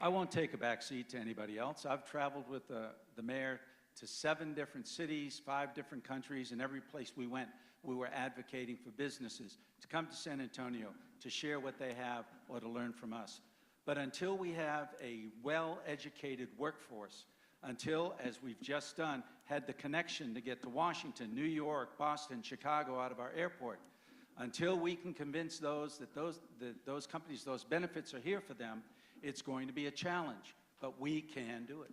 I won't take a back seat to anybody else. I've traveled with the mayor to 7 different cities, 5 different countries, and every place we went, we were advocating for businesses to come to San Antonio, to share what they have or to learn from us. But until we have a well-educated workforce, until, as we've just done, had the connection to get to Washington, New York, Boston, Chicago out of our airport, until we can convince those that those companies, those benefits are here for them, it's going to be a challenge. But we can do it.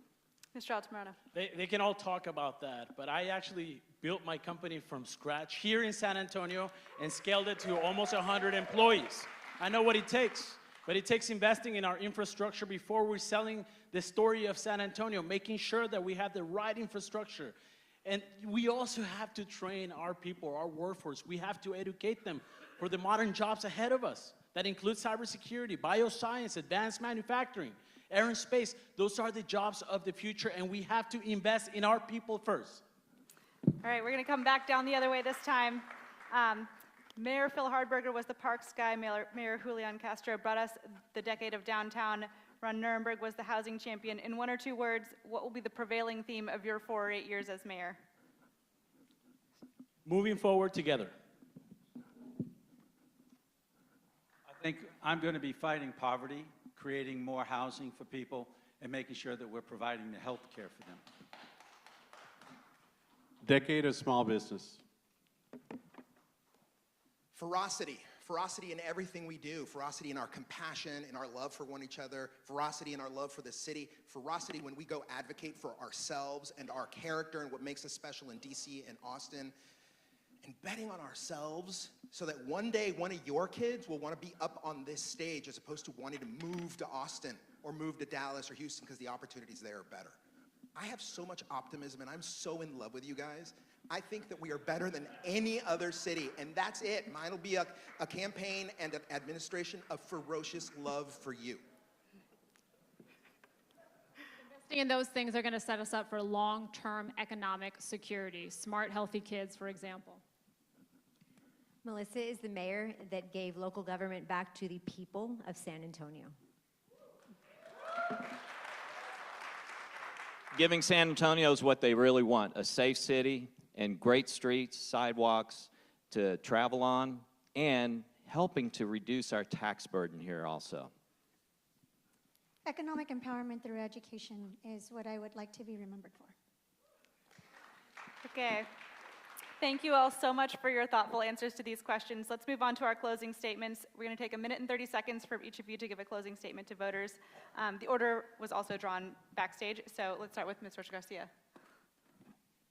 Mr. Altamirano? They can all talk about that, but I actually built my company from scratch here in San Antonio and scaled it to almost 100 employees. I know what it takes, but it takes investing in our infrastructure before we're selling the story of San Antonio, making sure that we have the right infrastructure. And we also have to train our people, our workforce. We have to educate them for the modern jobs ahead of us. That includes cybersecurity, bioscience, advanced manufacturing, aerospace. Those are the jobs of the future, and we have to invest in our people first. All right, we're going to come back down the other way this time. Mayor Phil Hardberger was the Parks guy. Mayor Julian Castro brought us the decade of downtown. Ron Nirenberg was the housing champion. In 1 or 2 words, what will be the prevailing theme of your 4 or 8 years as mayor? Moving forward together. I think I'm going to be fighting poverty, creating more housing for people, and making sure that we're providing the health care for them. Decade of small business. Ferocity in everything we do. Ferocity in our compassion, in our love for one each other. Ferocity in our love for the city. Ferocity when we go advocate for ourselves and our character and what makes us special in DC and Austin. And betting on ourselves so that one day one of your kids will want to be up on this stage as opposed to wanting to move to Austin or move to Dallas or Houston because the opportunities there are better. I have so much optimism and I'm so in love with you guys. I think that we are better than any other city, and that's it. Mine will be a campaign and an administration of ferocious love for you. Investing in those things are going to set us up for long-term economic security. Smart, healthy kids, for example. Melissa is the mayor that gave local government back to the people of San Antonio. Giving San Antonio's what they really want, a safe city and great streets, sidewalks to travel on, and helping to reduce our tax burden here also. Economic empowerment through education is what I would like to be remembered for. Okay. Thank you all so much for your thoughtful answers to these questions. Let's move on to our closing statements. We're going to take 1 minute and 30 seconds for each of you to give a closing statement to voters. The order was also drawn backstage, so let's start with Ms. Rocha Garcia.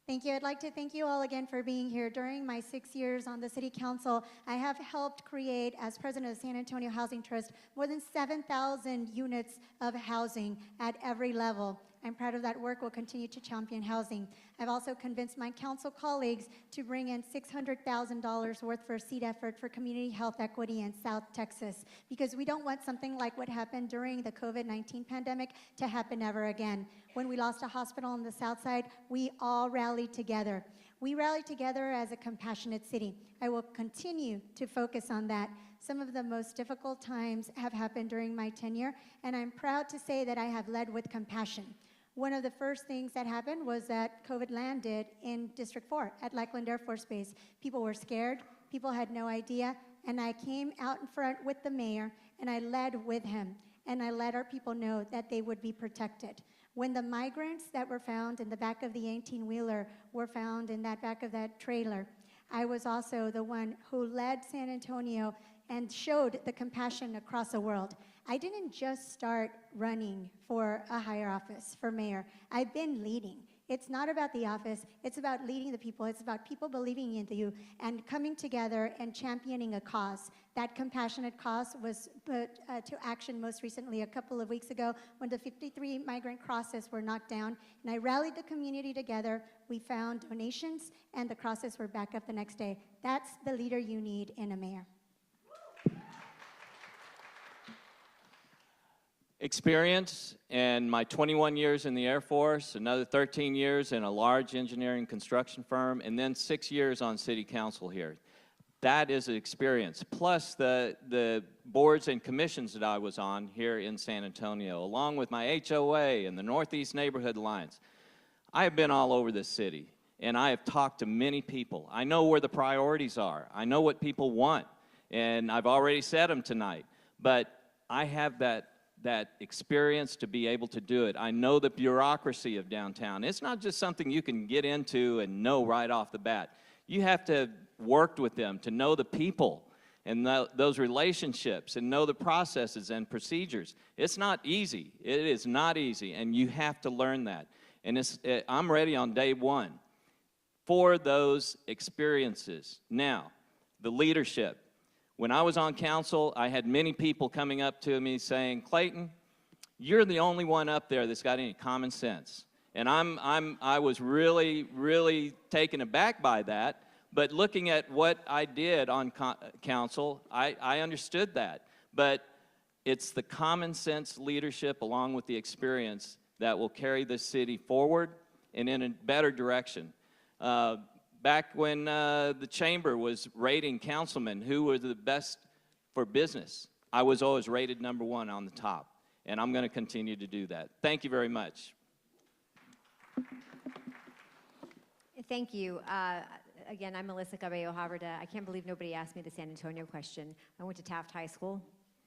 Thank you. I'd like to thank you all again for being here. During my 6 years on the City Council, I have helped create, as president of the San Antonio Housing Trust, more than 7,000 units of housing at every level. I'm proud of that work. We'll continue to champion housing. I've also convinced my council colleagues to bring in $600,000 worth for a seed effort for community health equity in South Texas, because we don't want something like what happened during the COVID-19 pandemic to happen ever again. When we lost a hospital on the South Side, we all rallied together. We rallied together as a compassionate city. I will continue to focus on that. Some of the most difficult times have happened during my tenure, and I'm proud to say that I have led with compassion. One of the first things that happened was that COVID landed in District 4 at Lackland Air Force Base. People were scared, people had no idea, and I came out in front with the mayor, and I led with him, and I let our people know that they would be protected. When the migrants that were found in the back of the 18-wheeler were found in that back of that trailer, I was also the one who led San Antonio and showed the compassion across the world. I didn't just start running for a higher office, for mayor. I've been leading. It's not about the office, it's about leading the people. It's about people believing in you and coming together and championing a cause. That compassionate cause was put to action most recently a couple of weeks ago when the 53 migrant crosses were knocked down. And I rallied the community together. We found donations, and the crosses were back up the next day. That's the leader you need in a mayor. Experience in my 21 years in the Air Force, another 13 years in a large engineering construction firm, and then 6 years on city council here. That is an experience, plus the boards and commissions that I was on here in San Antonio, along with my HOA and the Northeast Neighborhood Alliance. I have been all over this city, and I have talked to many people. I know where the priorities are. I know what people want, and I've already said them tonight, but I have that experience to be able to do it. I know the bureaucracy of downtown. It's not just something you can get into and know right off the bat. You have to work with them to know the people and those relationships and know the processes and procedures. It's not easy. It is not easy, and you have to learn that. And I'm ready on day one for those experiences. Now, the leadership. When I was on council, I had many people coming up to me saying, Clayton, you're the only one up there that's got any common sense. And I was really, really taken aback by that. But looking at what I did on council, I understood that. But it's the common sense leadership along with the experience that will carry this city forward and in a better direction. Back when the chamber was rating councilmen who were the best for business, I was always rated #1 on the top, and I'm going to continue to do that. Thank you very much. Thank you. Again, I'm Melissa Cabello Haverda. I can't believe nobody asked me the San Antonio question. I went to Taft High School.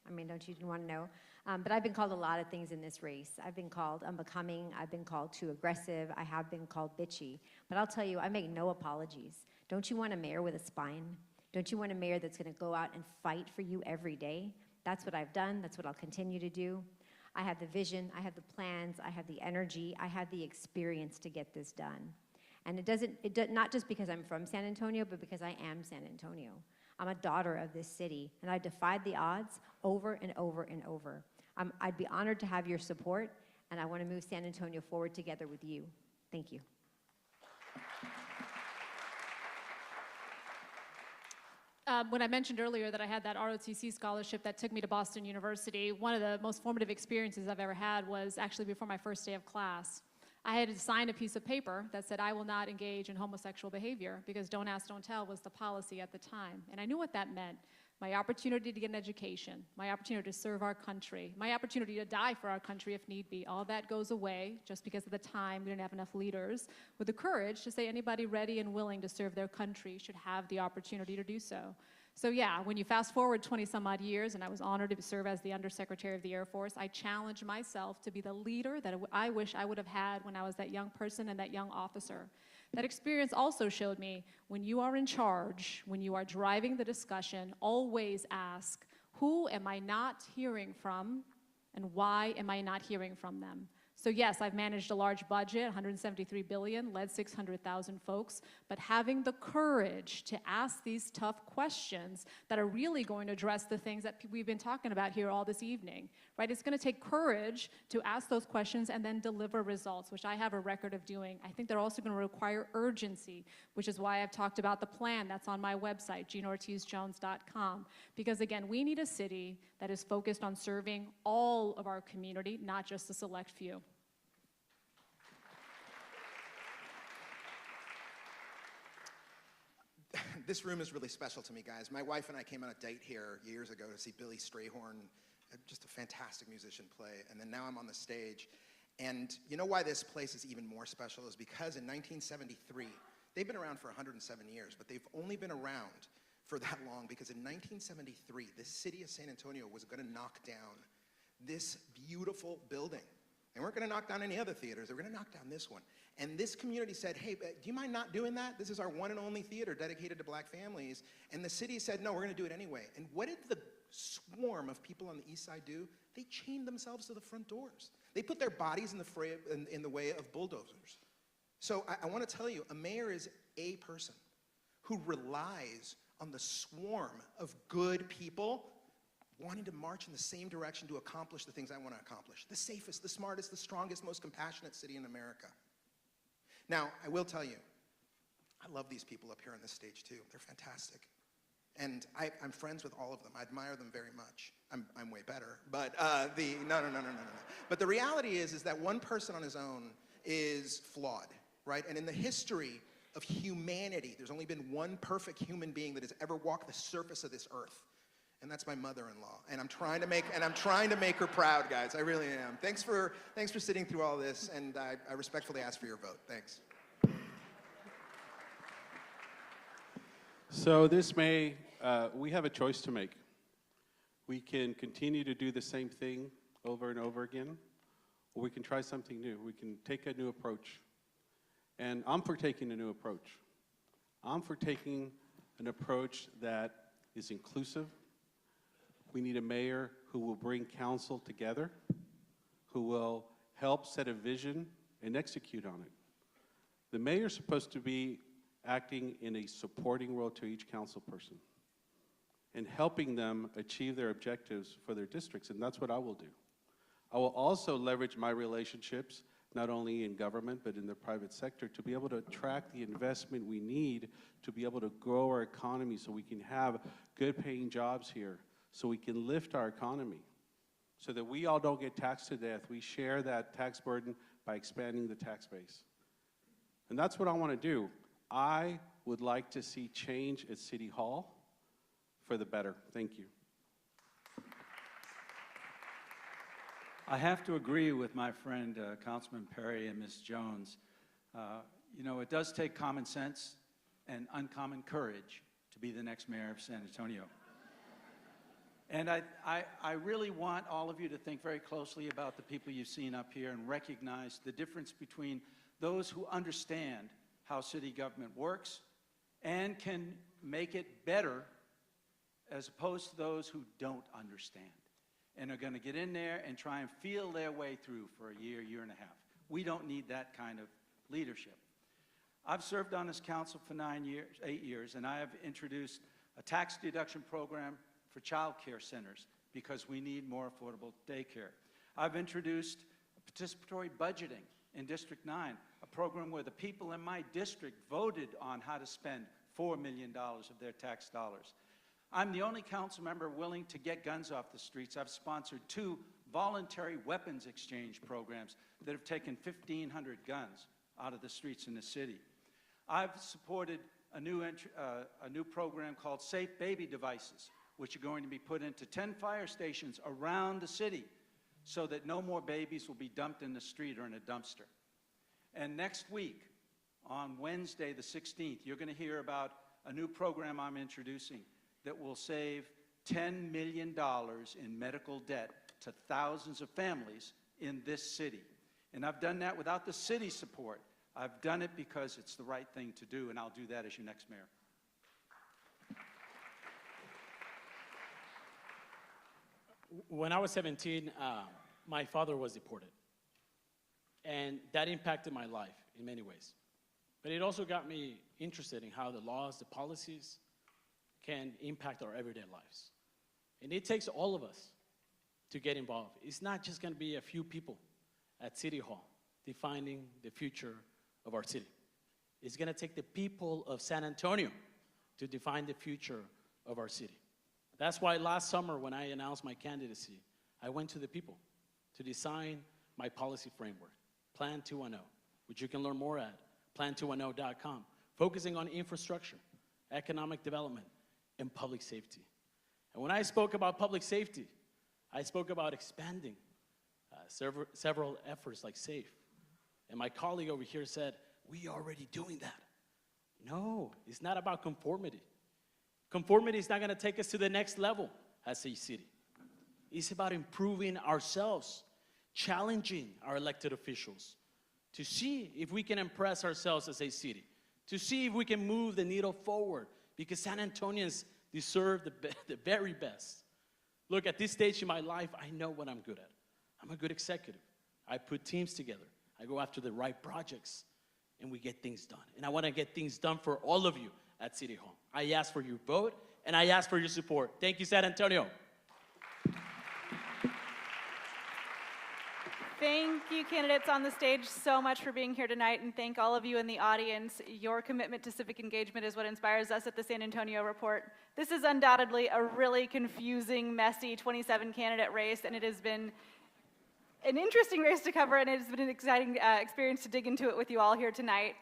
I mean, don't you want to know? But I've been called a lot of things in this race. I've been called unbecoming. I've been called too aggressive. I have been called bitchy. But I'll tell you, I make no apologies. Don't you want a mayor with a spine? Don't you want a mayor that's going to go out and fight for you every day? That's what I've done. That's what I'll continue to do. I have the vision. I have the plans. I have the energy. I have the experience to get this done. And not just because I'm from San Antonio, but because I am San Antonio. I'm a daughter of this city, and I defied the odds over and over and over. I'd be honored to have your support, and I want to move San Antonio forward together with you. Thank you. When I mentioned earlier that I had that ROTC scholarship that took me to Boston University, one of the most formative experiences I've ever had was actually before my first day of class. I had to sign a piece of paper that said I will not engage in homosexual behavior because don't ask, don't tell was the policy at the time. And I knew what that meant. My opportunity to get an education, my opportunity to serve our country, my opportunity to die for our country if need be, all that goes away just because at the time we didn't have enough leaders with the courage to say anybody ready and willing to serve their country should have the opportunity to do so. So yeah, when you fast forward 20 some odd years and I was honored to serve as the Undersecretary of the Air Force, I challenged myself to be the leader that I wish I would have had when I was that young person and that young officer. That experience also showed me when you are in charge, when you are driving the discussion, always ask, who am I not hearing from and why am I not hearing from them? So yes, I've managed a large budget, $173 billion, led 600,000 folks, but having the courage to ask these tough questions that are really going to address the things that we've been talking about here all this evening, right? It's going to take courage to ask those questions and then deliver results, which I have a record of doing. I think they're also going to require urgency, which is why I've talked about the plan that's on my website, GinaOrtizJones.com, because again, we need a city that is focused on serving all of our community, not just a select few. This room is really special to me, guys. My wife and I came on a date here years ago to see Billy Strayhorn, just a fantastic musician, play. And then now I'm on the stage. And you know why this place is even more special is because in 1973, they've been around for 107 years, but they've only been around for that long because in 1973, the city of San Antonio was going to knock down this beautiful building They weren't going to knock down any other theaters. They were going to knock down this one. And this community said, hey, do you mind not doing that? This is our one and only theater dedicated to black families. And the city said, no, we're going to do it anyway. And what did the swarm of people on the east side do? They chained themselves to the front doors. They put their bodies in the way of bulldozers. So I want to tell you, a mayor is a person who relies on the swarm of good people wanting to march in the same direction to accomplish the things I want to accomplish. The safest, the smartest, the strongest, most compassionate city in America. Now, I will tell you, I love these people up here on this stage too. They're fantastic. And I'm friends with all of them. I admire them very much. I'm way better. But no. But the reality is that one person on his own is flawed, right? And in the history of humanity, there's only been one perfect human being that has ever walked the surface of this earth. And that's my mother-in-law. And I'm trying to make her proud, guys. I really am. Thanks for sitting through all this, and I respectfully ask for your vote. Thanks. So this May, we have a choice to make. We can continue to do the same thing over and over again, or we can try something new. We can take a new approach. And I'm for taking a new approach. I'm for taking an approach that is inclusive. We need a mayor who will bring council together, who will help set a vision and execute on it. The mayor's supposed to be acting in a supporting role to each council person and helping them achieve their objectives for their districts, and that's what I will do. I will also leverage my relationships, not only in government, but in the private sector, to be able to attract the investment we need to be able to grow our economy so we can have good paying jobs here, so we can lift our economy, so that we all don't get taxed to death. We share that tax burden by expanding the tax base. And that's what I want to do. I would like to see change at City Hall for the better. Thank you. I have to agree with my friend Councilman Perry and Ms. Jones. You know, it does take common sense and uncommon courage to be the next mayor of San Antonio. And I really want all of you to think very closely about the people you've seen up here and recognize the difference between those who understand how city government works and can make it better as opposed to those who don't understand and are going to get in there and try and feel their way through for a year, year and a half. We don't need that kind of leadership. I've served on this council for 8 years, and I have introduced a tax deduction program for child care centers because we need more affordable daycare. I've introduced participatory budgeting in District 9, a program where the people in my district voted on how to spend $4 million of their tax dollars. I'm the only council member willing to get guns off the streets. I've sponsored 2 voluntary weapons exchange programs that have taken 1,500 guns out of the streets in the city. I've supported a new program called Safe Baby Devices, which are going to be put into 10 fire stations around the city so that no more babies will be dumped in the street or in a dumpster. And next week, on Wednesday the 16th, you're going to hear about a new program I'm introducing that will save $10 million in medical debt to thousands of families in this city. And I've done that without the city's support. I've done it because it's the right thing to do, and I'll do that as your next mayor. When I was 17, my father was deported. And that impacted my life in many ways. But it also got me interested in how the laws, the policies, can impact our everyday lives. And it takes all of us to get involved. It's not just going to be a few people at City Hall defining the future of our city. It's going to take the people of San Antonio to define the future of our city. That's why last summer when I announced my candidacy, I went to the people to design my policy framework, Plan 210, which you can learn more at plan210.com, focusing on infrastructure, economic development, and public safety. And when I spoke about public safety, I spoke about expanding several efforts like SAFE. And my colleague over here said, we are already doing that. No, it's not about conformity. Conformity is not going to take us to the next level as a city. It's about improving ourselves challenging our elected officials to see if we can impress ourselves as a city, to see if we can move the needle forward, because San Antonians deserve the very best. Look, at this stage in my life, I know what I'm good at. I'm a good executive. I put teams together. I go after the right projects, and we get things done. And I want to get things done for all of you at City Hall. I ask for your vote, and I ask for your support. Thank you, San Antonio. Thank you, candidates on the stage, so much for being here tonight, and thank all of you in the audience. Your commitment to civic engagement is what inspires us at the San Antonio Report. This is undoubtedly a really confusing, messy 27-candidate race, and it has been an interesting race to cover, and it has been an exciting experience to dig into it with you all here tonight.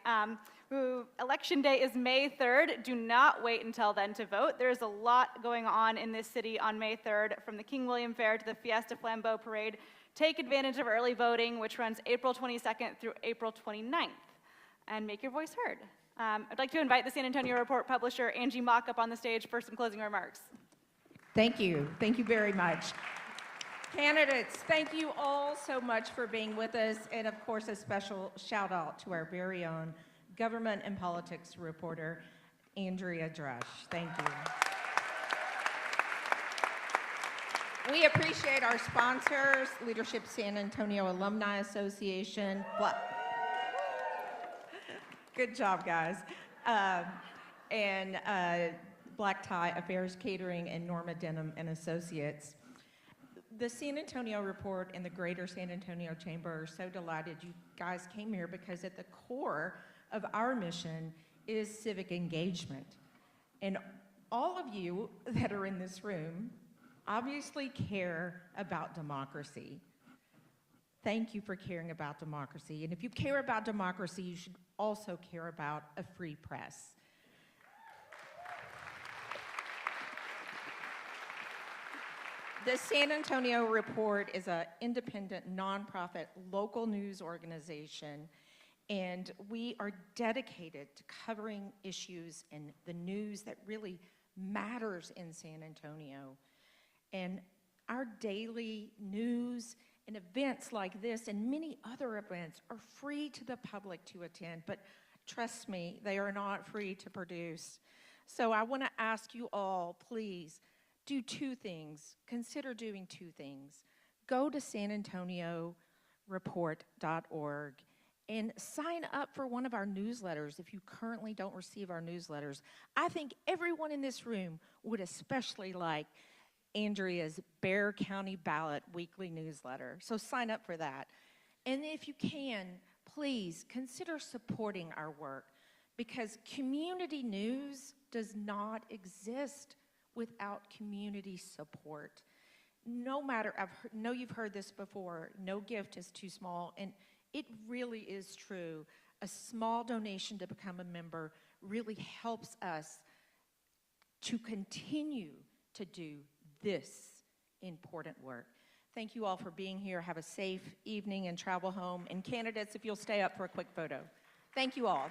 Election day is May 3rd. Do not wait until then to vote. There's a lot going on in this city on May 3rd, from the King William Fair to the Fiesta Flambeau Parade. Take advantage of early voting, which runs April 22nd through April 29th, and make your voice heard. I'd like to invite the San Antonio Report publisher, Angie Mock, up on the stage for some closing remarks. Thank you. Thank you very much. Candidates, thank you all so much for being with us, and of course a special shout out to our very own government and politics reporter, Andrea Drush. Thank you. We appreciate our sponsors, Leadership San Antonio Alumni Association. Good job, guys. And Black Tie Affairs Catering and Norma Denham and Associates. The San Antonio Report and the Greater San Antonio Chamber are so delighted you guys came here, because at the core of our mission is civic engagement. And all of you that are in this room obviously care about democracy. Thank you for caring about democracy. And if you care about democracy, you should also care about a free press. The San Antonio Report is an independent, nonprofit, local news organization, and we are dedicated to covering issues and the news that really matters in San Antonio. And our daily news and events like this and many other events are free to the public to attend, but trust me, they are not free to produce. So I want to ask you all, please, do two things. Consider doing two things. Go to sanantonio.report.org and sign up for one of our newsletters if you currently don't receive our newsletters. I think everyone in this room would especially like Andrea's Bexar County Ballot weekly newsletter. So sign up for that. And if you can, please consider supporting our work, because community news does not exist without community support. No matter, I know you've heard this before, no gift is too small, and it really is true. A small donation to become a member really helps us to continue to do this important work. Thank you all for being here. Have a safe evening and travel home. And candidates, if you'll stay up for a quick photo. Thank you all.